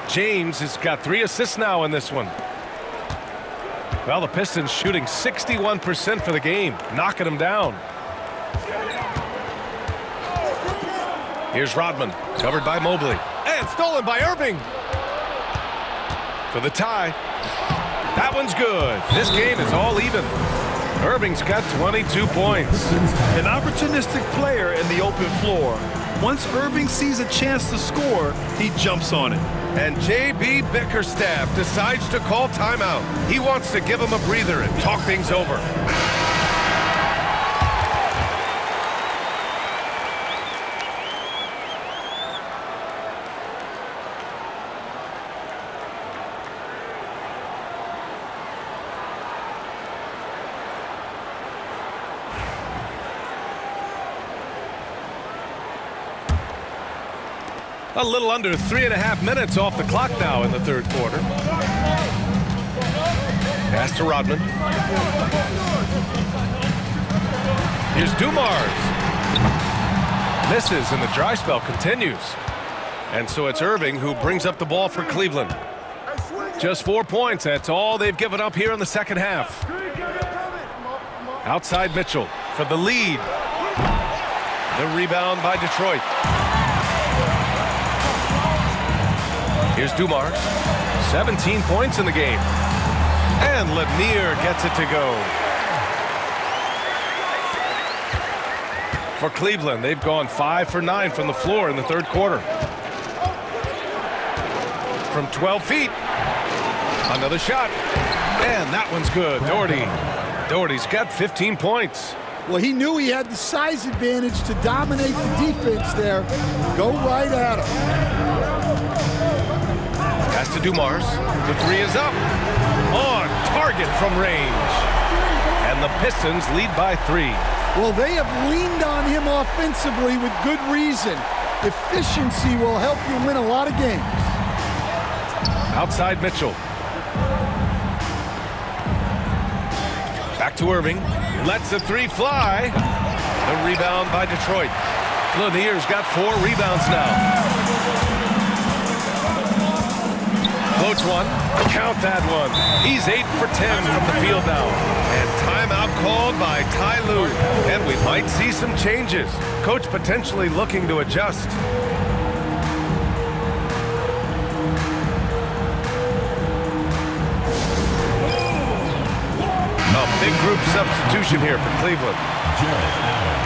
James has got 3 assists now in this one. Well, the Pistons shooting 61% for the game, knocking them down. Here's Rodman, covered by Mobley. And stolen by Irving. For the tie. That one's good. This game is all even. Irving's got 22 points. An opportunistic player in the open floor. Once Irving sees a chance to score, he jumps on it. And J.B. Bickerstaff decides to call timeout. He wants to give him a breather and talk things over. A little under 3.5 minutes off the clock now in the third quarter. Pass to Rodman. Here's Dumars. Misses, and the dry spell continues. And so it's Irving who brings up the ball for Cleveland. Just 4 points. That's all they've given up here in the second half. Outside Mitchell for the lead. The rebound by Detroit. Here's Dumars. 17 points in the game. And Lanier gets it to go. For Cleveland, they've gone 5 for 9 from the floor in the third quarter. From 12 feet. Another shot. And that one's good. Doherty's got 15 points. Well, he knew he had the size advantage to dominate the defense there. Go right at him. Pass to Dumars. The three is up. On target from range. And the Pistons lead by 3. Well, they have leaned on him offensively with good reason. Efficiency will help you win a lot of games. Outside Mitchell. Back to Irving. Lets the three fly. The rebound by Detroit. Lanier's got 4 rebounds now. Floats one. Count that one. He's 8 for 10 from the field now. And timeout called by Ty Lue. And we might see some changes. Coach potentially looking to adjust. A big group substitution here for Cleveland. Jared Allen,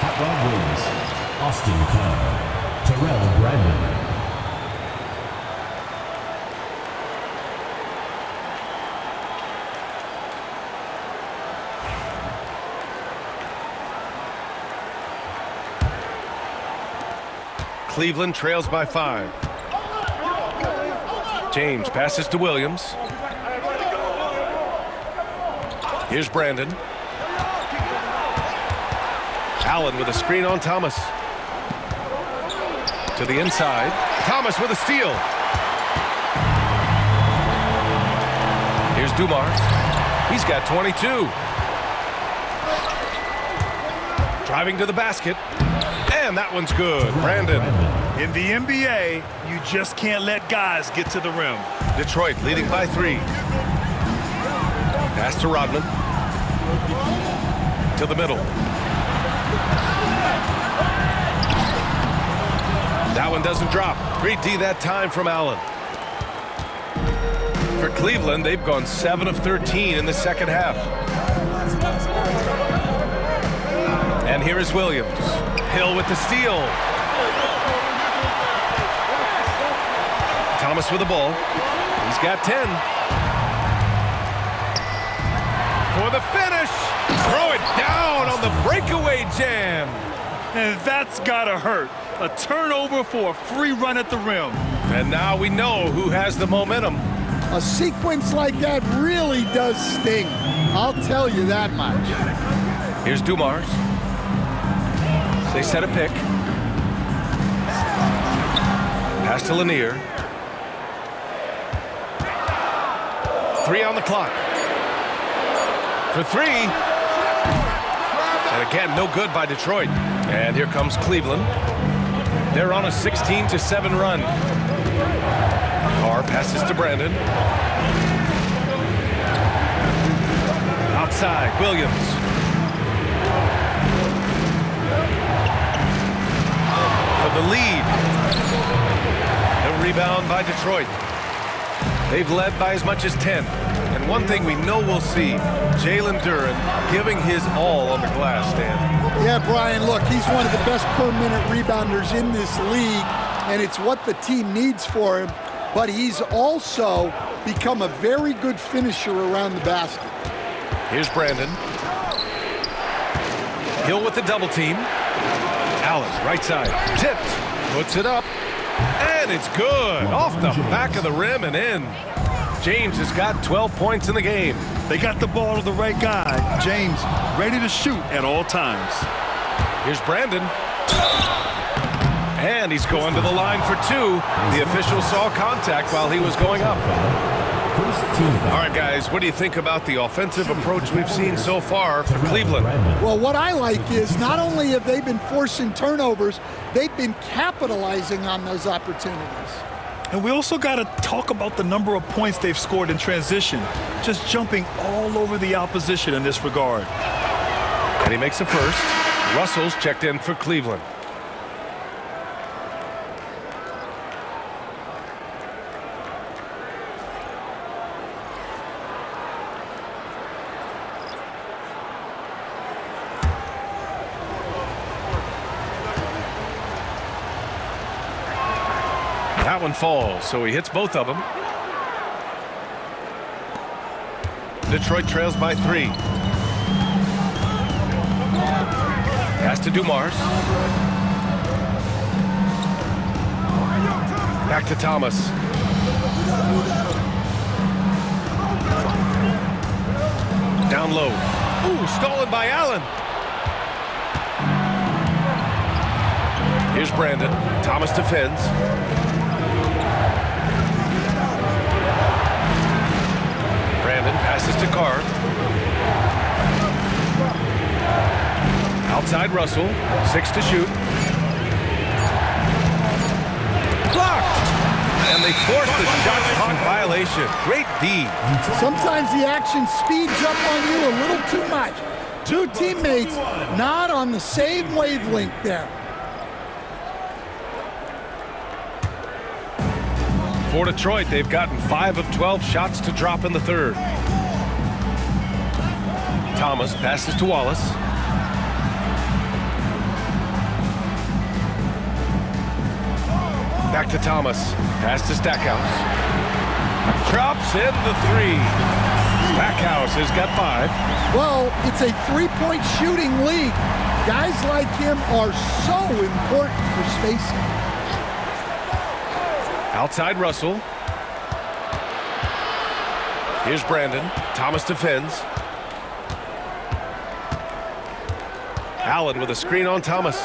Hot Rod Williams, Austin Cobb, Terrell Brandon. Cleveland trails by 5. James passes to Williams. Here's Brandon. Allen with a screen on Thomas. To the inside. Thomas with a steal. Here's Dumars. He's got 22. Driving to the basket. And that one's good. Brandon. In the NBA, you just can't let guys get to the rim. Detroit leading by 3. Pass to Rodman. To the middle. That one doesn't drop. Great D that time from Allen. For Cleveland, they've gone 7 of 13 in the second half. And here is Williams. Hill with the steal. Thomas with the ball. He's got 10. For the finish. Throw it down on the breakaway jam. And that's gotta hurt. A turnover for a free run at the rim. And now we know who has the momentum. A sequence like that really does sting. I'll tell you that much. Here's Dumars. They set a pick. Pass to Lanier. 3 on the clock. For 3. And again, no good by Detroit. And here comes Cleveland. They're on a 16-7 run. Carr passes to Brandon. Outside, Williams. For the lead. The rebound by Detroit. They've led by as much as 10. And one thing we know we'll see, Jalen Duren giving his all on the glass, Stan. Yeah, Brian, look, he's one of the best per-minute rebounders in this league, and it's what the team needs for him. But he's also become a very good finisher around the basket. Here's Brandon. Hill with the double team. Allen, right side, tipped, puts it up, and it's good. Off the back of the rim and in. James has got 12 points in the game. They got the ball to the right guy. James ready to shoot at all times. Here's Brandon. And he's going to the line for two. The official saw contact while he was going up. All right, guys, what do you think about the offensive approach we've seen so far for Cleveland? Well, what I like is not only have they been forcing turnovers, they've been capitalizing on those opportunities. And we also got to talk about the number of points they've scored in transition, just jumping all over the opposition in this regard. And he makes a first. Russell's checked in for Cleveland. That one falls, so he hits both of them. Detroit trails by 3. Pass to Dumars. Back to Thomas. Down low. Ooh, stolen by Allen. Here's Brandon. Thomas defends. Brandon passes to Carr. Outside Russell. 6 to shoot. Blocked! And they force the shot clock violation. Great D. Sometimes the action speeds up on you a little too much. Two teammates not on the same wavelength there. For Detroit, they've gotten 5 of 12 shots to drop in the third. Thomas passes to Wallace. Back to Thomas. Pass to Stackhouse. Drops in the 3. Stackhouse has got 5. Well, it's a three-point shooting league. Guys like him are so important for spacing. Outside Russell. Here's Brandon. Thomas defends. Allen with a screen on Thomas.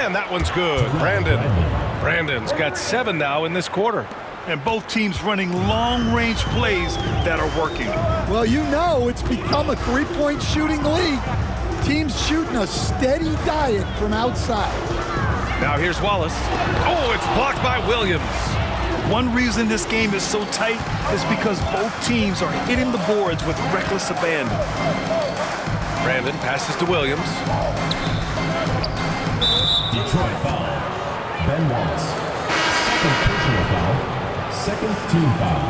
And that one's good. Brandon's got 7 now in this quarter. And both teams running long-range plays that are working. Well, you know it's become a three-point shooting league. Teams shooting a steady diet from outside. Now here's Wallace. Oh, it's blocked by Williams. One reason this game is so tight is because both teams are hitting the boards with reckless abandon. Brandon passes to Williams. Detroit foul. Ben Wallace. Second personal foul. Second team foul.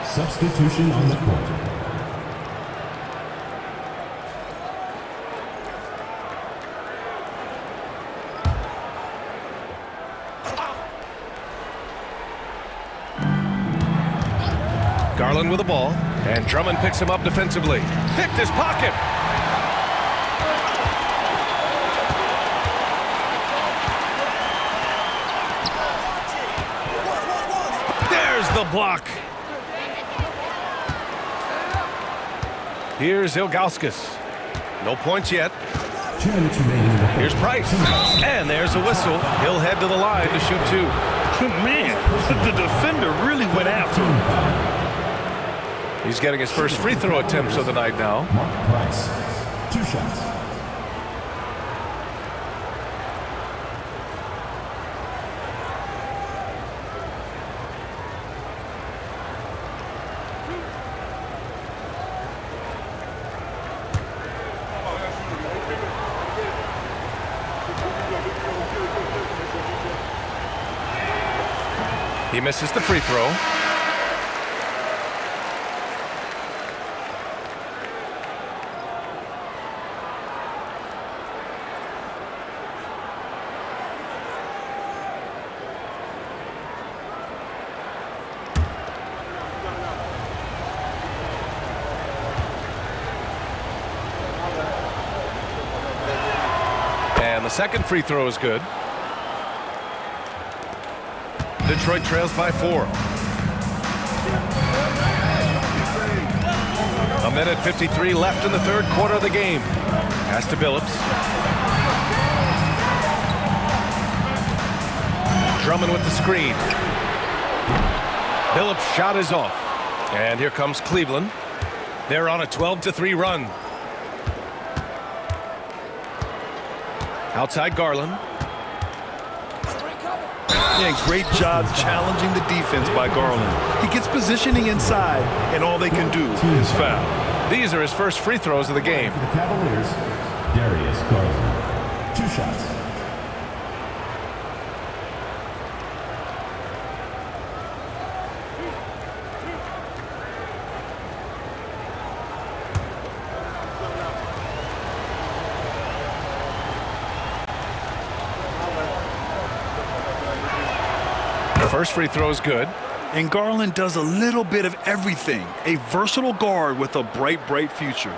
Substitution on the court. Garland with the ball, and Drummond picks him up defensively. Picked his pocket. There's the block. Here's Ilgauskas. No points yet. 2 minutes remaining in the Here's Price. And there's a whistle. He'll head to the line to shoot 2. Man, the defender really went after him. He's getting his first free throw attempts of the night now. Mark Price. 2 shots. He misses the free throw. And the second free throw is good. Detroit trails by 4. A minute 53 left in the third quarter of the game. Pass to Billups. Drummond with the screen. Phillips' shot is off. And here comes Cleveland. They're on a 12-3 run. Outside Garland. Yeah, great job challenging the defense by Garland. He gets positioning inside, and all they can do is foul. These are his first free throws of the game. For the Cavaliers, Darius Garland. 2 shots. First free throw is good. And Garland does a little bit of everything. A versatile guard with a bright, bright future.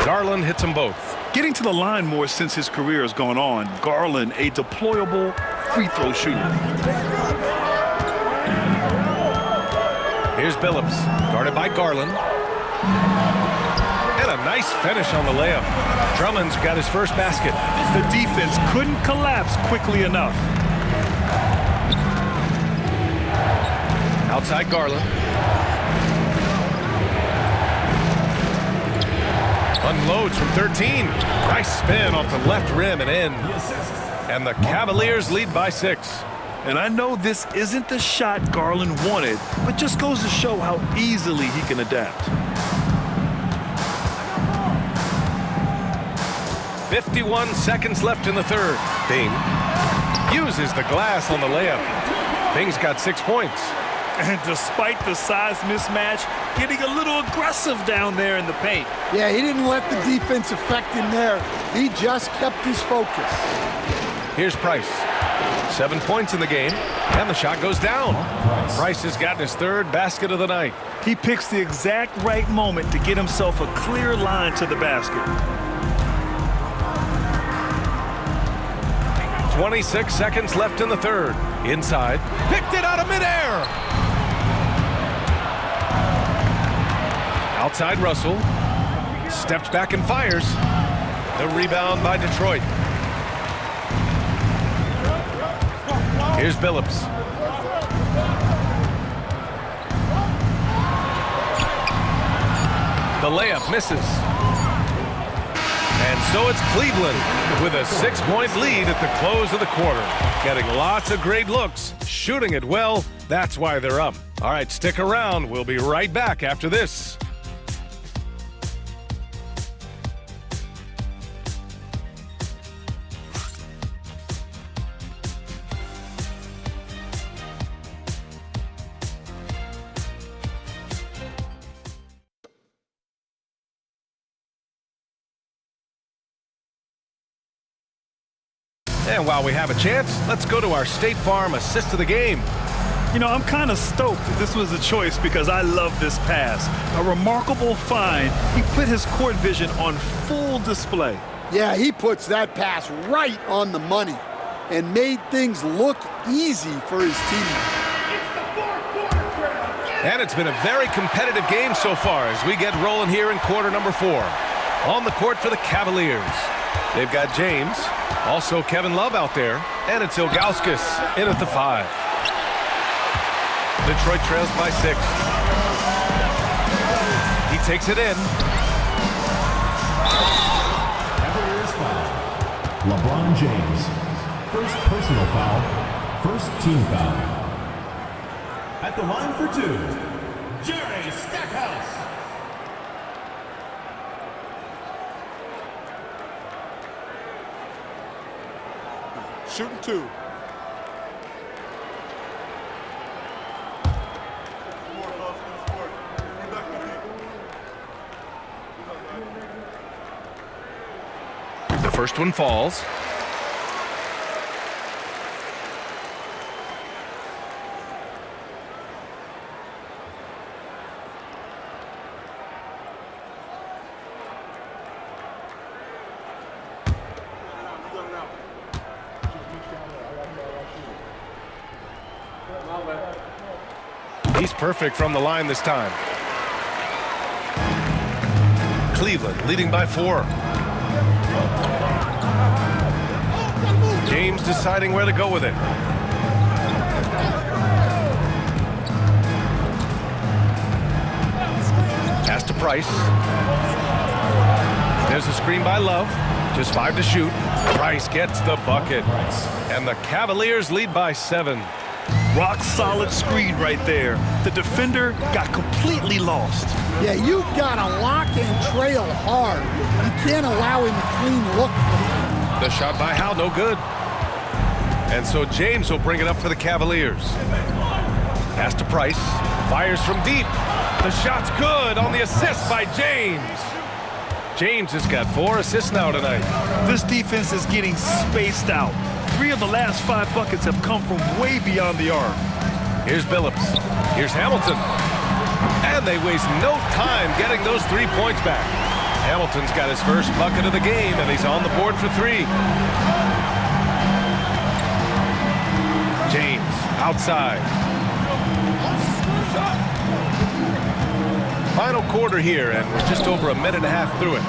Garland hits them both. Getting to the line more since his career has gone on. Garland, a deployable free throw shooter. Here's Phillips, guarded by Garland. And a nice finish on the layup. Drummond's got his first basket. The defense couldn't collapse quickly enough. Outside Garland. Unloads from 13. Nice spin off the left rim and in. And the Cavaliers lead by 6. And I know this isn't the shot Garland wanted, but just goes to show how easily he can adapt. 51 seconds left in the third. Bing uses the glass on the layup. Bing's got 6 points. And despite the size mismatch, getting a little aggressive down there in the paint. Yeah, he didn't let the defense affect him there. He just kept his focus. Here's Price. 7 points in the game, and the shot goes down. Price has gotten his 3rd basket of the night. He picks the exact right moment to get himself a clear line to the basket. 26 seconds left in the third. Inside, picked it out of midair. Outside Russell, steps back and fires. The rebound by Detroit. Here's Phillips. The layup misses. And so it's Cleveland with a 6-point lead at the close of the quarter. Getting lots of great looks, shooting it well. That's why they're up. All right, stick around. We'll be right back after this. And while we have a chance, let's go to our State Farm assist of the game. You know, I'm kind of stoked that this was a choice because I love this pass. A remarkable find. He put his court vision on full display. Yeah, he puts that pass right on the money and made things look easy for his team. And it's been a very competitive game so far as we get rolling here in quarter number 4. On the court for the Cavaliers, they've got James, also Kevin Love out there, and it's Ilgauskas in at the 5. Detroit trails by 6. He takes it in. Cavaliers foul. LeBron James. First personal foul. First team foul. At the line for 2, Jerry Stackhouse. Shooting 2. The first one falls. He's perfect from the line this time. Cleveland leading by 4. James deciding where to go with it. Pass to Price. There's a screen by Love. Just 5 to shoot. Price gets the bucket. And the Cavaliers lead by 7. Rock solid screen right there. The defender got completely lost. Yeah, you've got to lock and trail hard. You can't allow him a clean look. The shot by Howe, no good. And so James will bring it up for the Cavaliers. Pass to Price. Fires from deep. The shot's good on the assist by James. James has got 4 assists now tonight. This defense is getting spaced out. 3 of the last 5 buckets have come from way beyond the arc. Here's Billups. Here's Hamilton. And they waste no time getting those 3 points back. Hamilton's got his first bucket of the game, and he's on the board for 3. James outside. Final quarter here, and we're just over a minute and a half through it.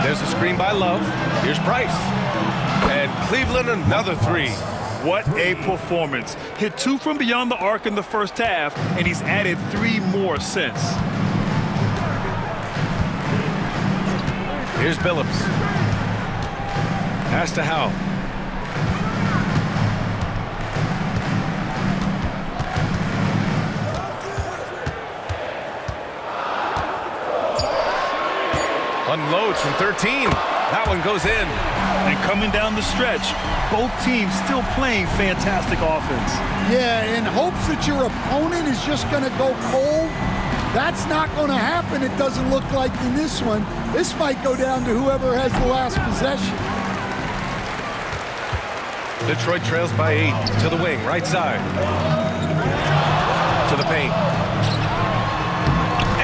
There's a screen by Love. Here's Price. And Cleveland another 3. What a performance. Hit 2 from beyond the arc in the first half, and he's added 3 more since. Here's Billups. Pass to Howe. Unloads from 13. That one goes in. And coming down the stretch, both teams still playing fantastic offense. Yeah, in hopes that your opponent is just going to go cold. That's not going to happen, it doesn't look like in this one. This might go down to whoever has the last possession. Detroit trails by 8 to the wing, right side. To the paint.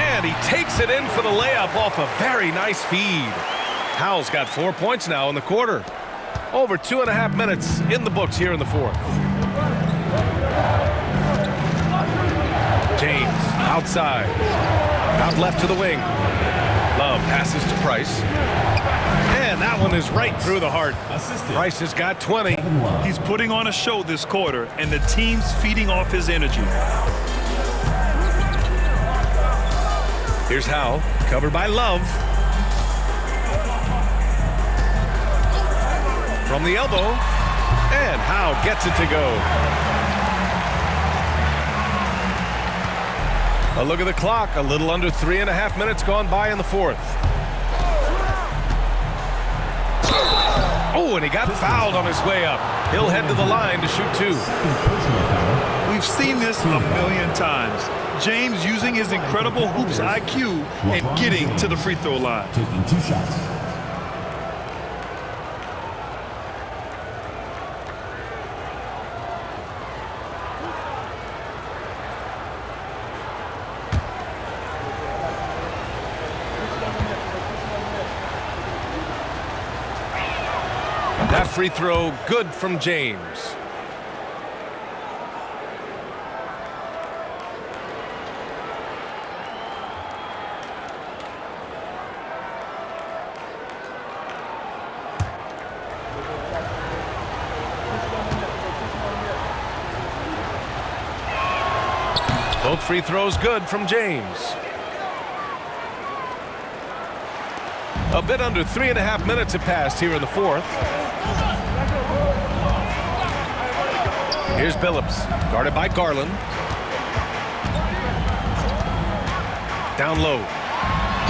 And he takes it in for the layup off a very nice feed. Howe's got 4 points now in the quarter. Over 2.5 minutes in the books here in the 4th. James outside. Out left to the wing. Love passes to Price. And that one is right through the heart. Price has got 20. He's putting on a show this quarter, and the team's feeding off his energy. Here's Howe, covered by Love. From the elbow, and Howe gets it to go. A look at the clock, a little under 3.5 minutes gone by in the 4th. Oh, and he got fouled on his way up. He'll head to the line to shoot 2. We've seen this a million times. James using his incredible hoops IQ and getting to the free throw line. Taking 2 shots. That free throw good from James. Both free throws good from James. A bit under 3.5 minutes have passed here in the 4th. Here's Billups, guarded by Garland. Down low.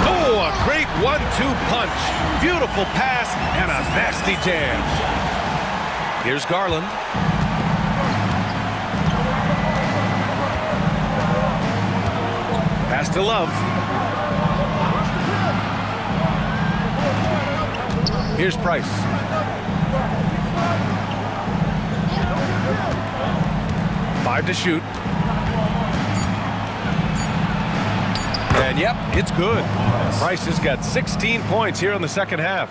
Oh, a great 1-2 punch. Beautiful pass and a nasty jam. Here's Garland. Pass to Love. Here's Price. Five to shoot. And And yep, it's good. Price has got 16 points here in the second half.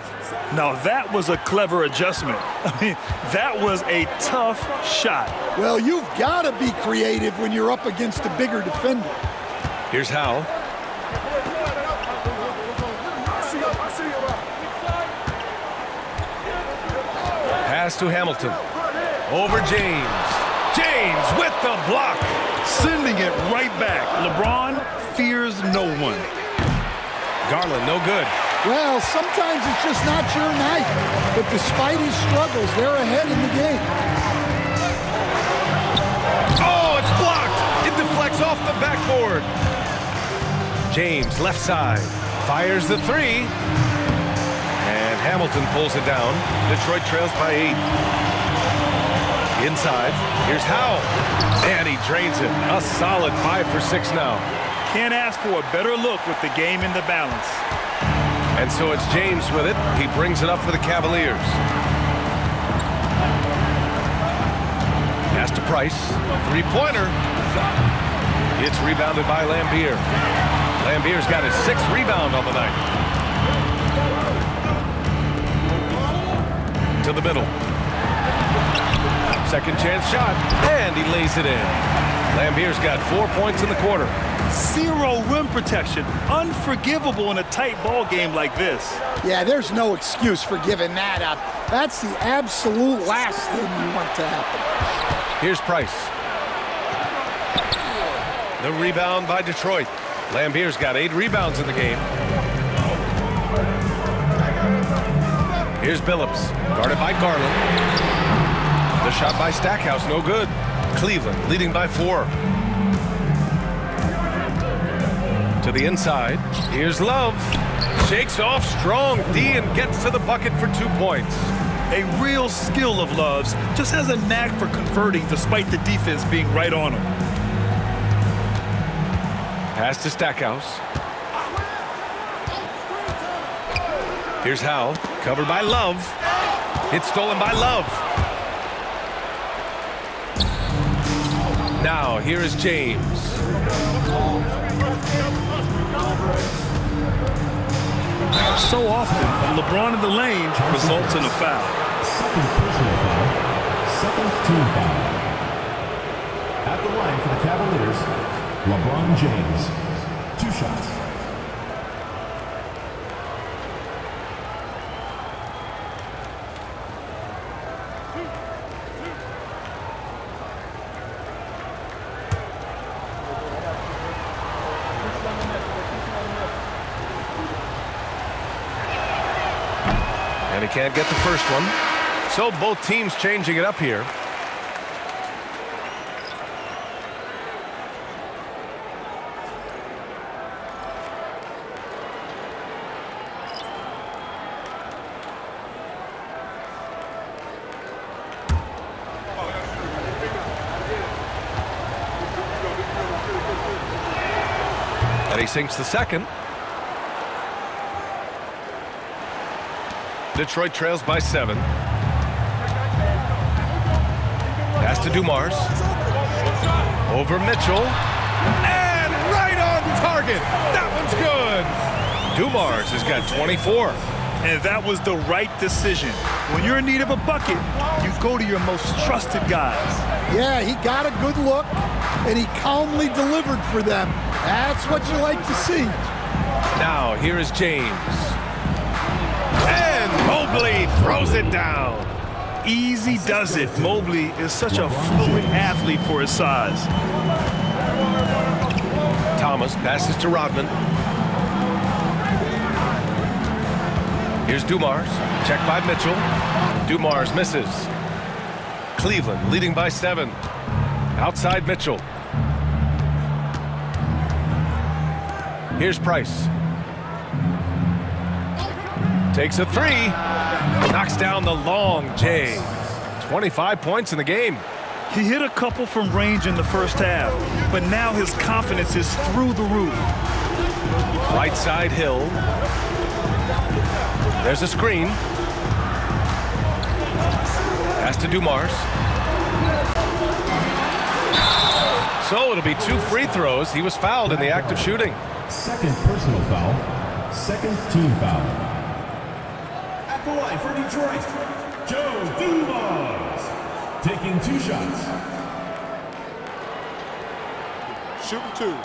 Now that was a clever adjustment. I mean, that was a tough shot. Well, you've got to be creative when you're up against a bigger defender. Here's Howell. Pass to Hamilton. Over James. James with the block. Sending it right back. LeBron fears no one. Garland, no good. Well, sometimes it's just not your night. But despite his struggles, they're ahead in the game. Oh, it's blocked. It deflects off the backboard. James, left side. Fires the three. And Hamilton pulls it down. Detroit trails by 8. Inside. Here's Howell. And he drains it. A solid 5 for 6 now. Can't ask for a better look with the game in the balance. And so it's James with it. He brings it up for the Cavaliers. Pass to Price. Three-pointer. It's rebounded by Lambier. Lambier's got his 6th rebound on the night. To the middle. Second chance shot. And he lays it in. Lambier's got 4 points in the quarter. 0 rim protection. Unforgivable in a tight ball game like this. Yeah, there's no excuse for giving that up. That's the absolute last thing you want to happen. Here's Price. The rebound by Detroit. Lambier's got 8 rebounds in the game. Here's Billups, guarded by Garland. The shot by Stackhouse, no good. Cleveland leading by 4. To the inside. Here's Love. Shakes off strong D and gets to the bucket for 2 points. A real skill of Love's. Just has a knack for converting despite the defense being right on him. Pass to Stackhouse. Here's Howell, covered by Love. It's stolen by Love. Now, here is James. So often, LeBron in the lane results in a foul. Second personal foul. Second team foul. At the line for the Cavaliers, LeBron James. 2 shots. And he can't get the first one. So both teams changing it up here. And he sinks the second. Detroit trails by 7. Pass to Dumars. Over Mitchell. And right on target. That one's good. Dumars has got 24. And that was the right decision. When you're in need of a bucket, you go to your most trusted guys. Yeah, he got a good look, and he calmly delivered for them. That's what you like to see. Now, here is James. And Mobley throws it down. Easy does it. Mobley is such a fluid athlete for his size. Thomas passes to Rodman. Here's Dumars. Checked by Mitchell. Dumars misses. Cleveland leading by 7. Outside Mitchell. Here's Price. Takes a 3. Knocks down the long J. 25 points in the game. He hit a couple from range in the first half, but now his confidence is through the roof. Right side Hill. There's a screen. Pass to Dumars. So it'll be 2 free throws. He was fouled in the act of shooting. Second personal foul. Second team foul. At the line for Detroit, Joe Dumars. Taking 2 shots. Shooting 2.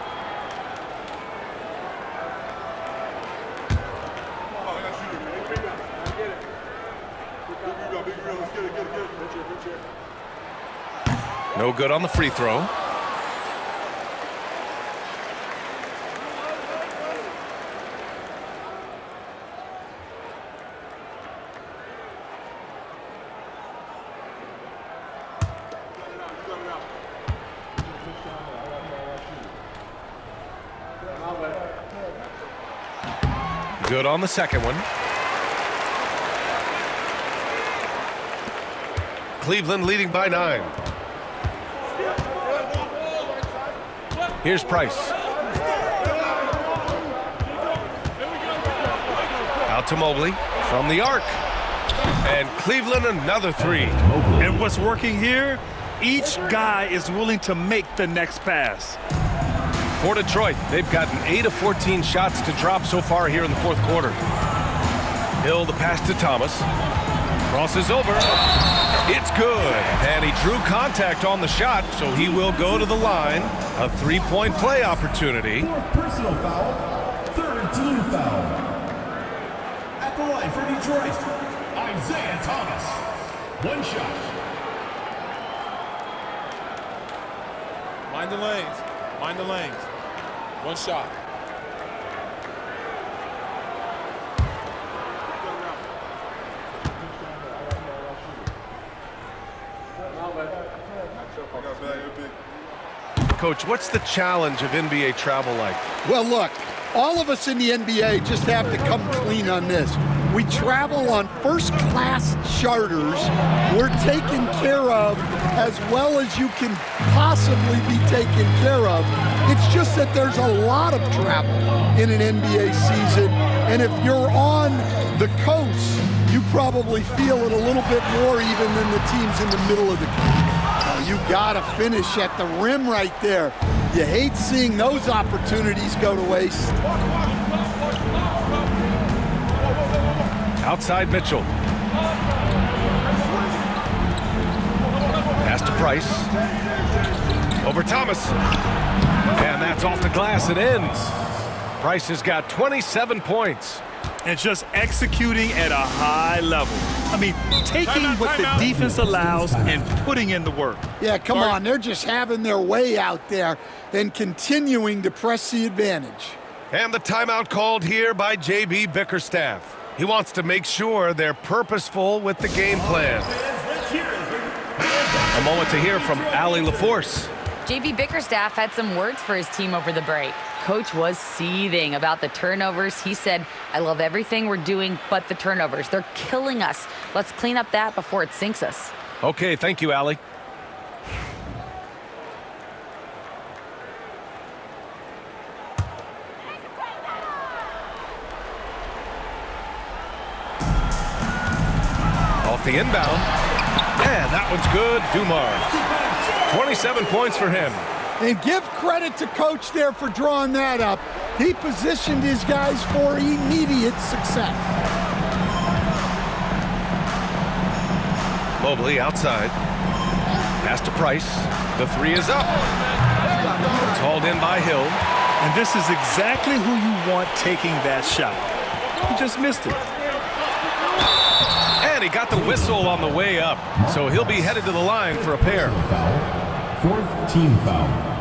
No good on the free throw. Good on the second one. Cleveland leading by 9. Here's Price. Out to Mobley from the arc. And Cleveland another 3. And what's working here, each guy is willing to make the next pass. For Detroit, they've gotten 8 of 14 shots to drop so far here in the fourth quarter. Hill the pass to Thomas. Crosses over. It's good. And he drew contact on the shot, so he will go to the line. A 3-point play opportunity. 4th personal foul. 3rd team foul. At the line for Detroit, Isaiah Thomas. 1 shot. Mind the lanes. Mind the lanes. 1 shot. Coach, what's the challenge of NBA travel like? Well, look, all of us in the NBA just have to come clean on this. We travel on first-class charters. We're taken care of as well as you can possibly be taken care of. It's just that there's a lot of travel in an NBA season, and if you're on the coast, you probably feel it a little bit more even than the teams in the middle of the country. You gotta finish at the rim right there. You hate seeing those opportunities go to waste. Outside Mitchell. Pass to Price. Over Thomas. And that's off the glass. It ends. Price has got 27 points. And just executing at a high level. I mean, taking what the defense allows and putting in the work. Yeah, come on. They're just having their way out there and continuing to press the advantage. And the timeout called here by J.B. Bickerstaff. He wants to make sure they're purposeful with the game plan. A moment to hear from Allie LaForce. J.B. Bickerstaff had some words for his team over the break. Coach was seething about the turnovers. He said, I love everything we're doing but the turnovers. They're killing us. Let's clean up that before it sinks us. Okay, thank you, Allie. Off the inbound. And that one's good. Dumars. 27 points for him. And give credit to Coach there for drawing that up. He positioned his guys for immediate success. Mobley outside. Pass to Price. The 3 is up. It's hauled in by Hill. And this is exactly who you want taking that shot. He just missed it. And he got the whistle on the way up. So he'll be headed to the line for a pair. 4th team foul.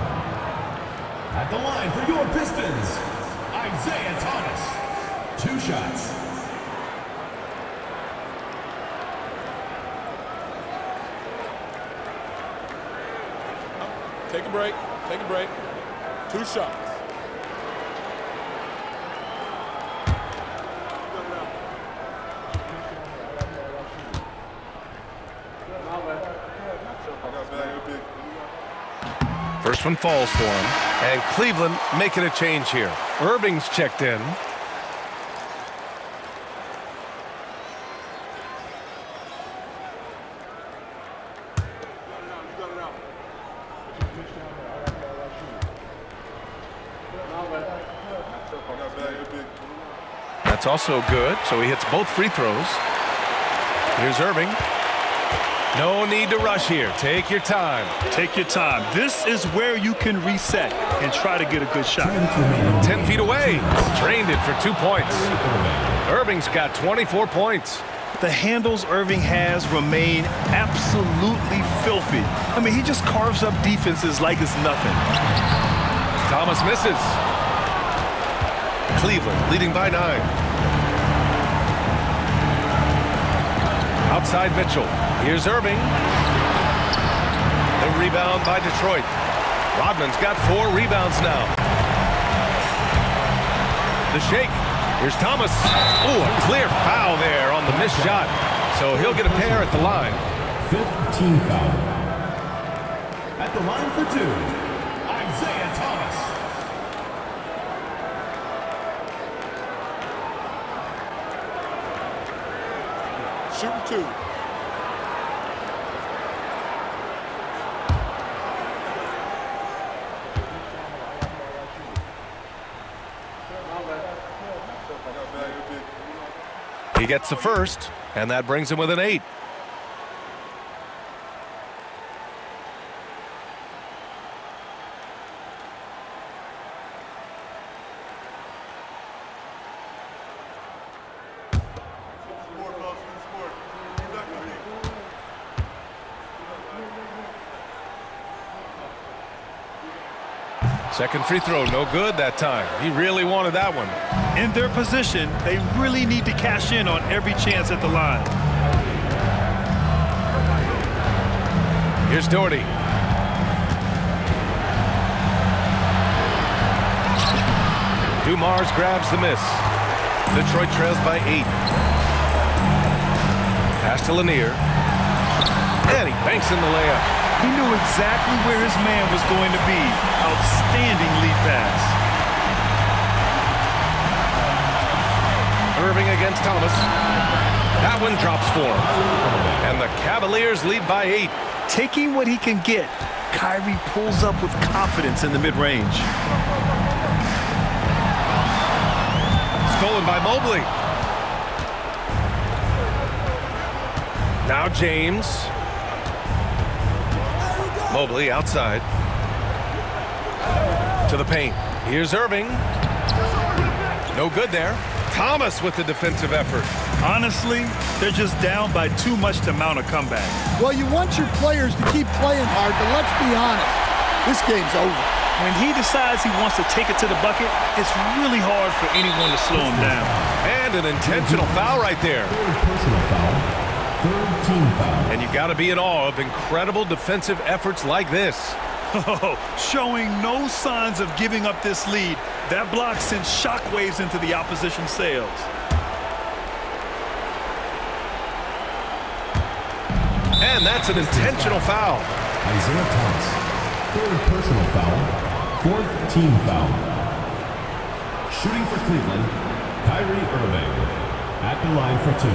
At the line for your Pistons, Isaiah Thomas. 2 shots. Take a break. Take a break. 2 shots. First one falls for him. And Cleveland making a change here. Irving's checked in. That's also good, so he hits both free throws. Here's Irving. No need to rush here. Take your time. Take your time. This is where you can reset and try to get a good shot. 10 feet away. Drained it for 2 points. Irving's got 24 points. The handles Irving has remain absolutely filthy. I mean, he just carves up defenses like it's nothing. Thomas misses. Cleveland leading by 9. Outside Mitchell. Here's Irving. The rebound by Detroit. Rodman's got 4 rebounds now. The shake. Here's Thomas. Ooh, a clear foul there on the missed shot. So he'll get a pair at the line. 15 foul. At the line for 2, Isaiah Thomas. Shooting 2. He gets the first, and that brings him within 8. Second free throw, no good that time. He really wanted that one. In their position, they really need to cash in on every chance at the line. Here's Doherty. Dumars grabs the miss. Detroit trails by 8. Pass to Lanier. And he banks in the layup. He knew exactly where his man was going to be. Outstanding lead pass. Irving against Thomas. That one drops for him. And the Cavaliers lead by 8. Taking what he can get, Kyrie pulls up with confidence in the mid-range. Stolen by Mobley. Now James. Mobley outside. To the paint. Here's Irving. No good there. Thomas with the defensive effort. Honestly, they're just down by too much to mount a comeback. Well, you want your players to keep playing hard, but let's be honest. This game's over. When he decides he wants to take it to the bucket, it's really hard for anyone to slow him down. And an intentional foul right there. Personal foul. Third team foul. And you got to be in awe of incredible defensive efforts like this. Showing no signs of giving up this lead. That block sends shockwaves into the opposition sails. And that's an intentional foul. Isaiah Thomas. Third personal foul. Fourth team foul. Shooting for Cleveland, Kyrie Irving. At the line for 2.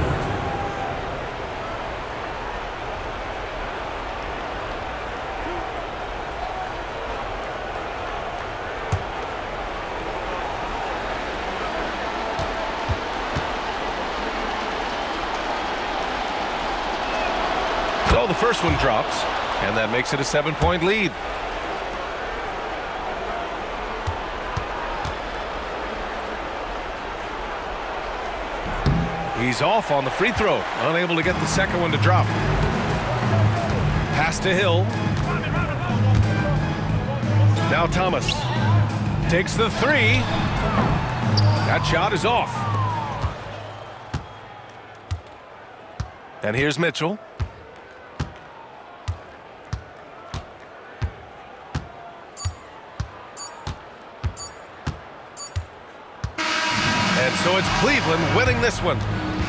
So the first one drops, and that makes it a 7-point lead. He's off on the free throw, unable to get the second one to drop. Pass to Hill. Now Thomas takes the 3. That shot is off. And here's Mitchell. And so it's Cleveland winning this one.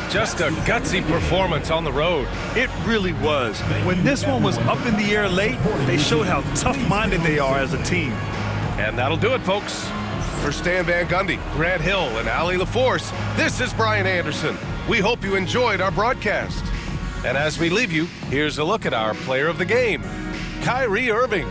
Just a gutsy performance on the road. It really was. When this one was up in the air late, they showed how tough-minded they are as a team. And that'll do it, folks. For Stan Van Gundy, Grant Hill, and Allie LaForce, this is Brian Anderson. We hope you enjoyed our broadcast. And as we leave you, here's a look at our player of the game, Kyrie Irving.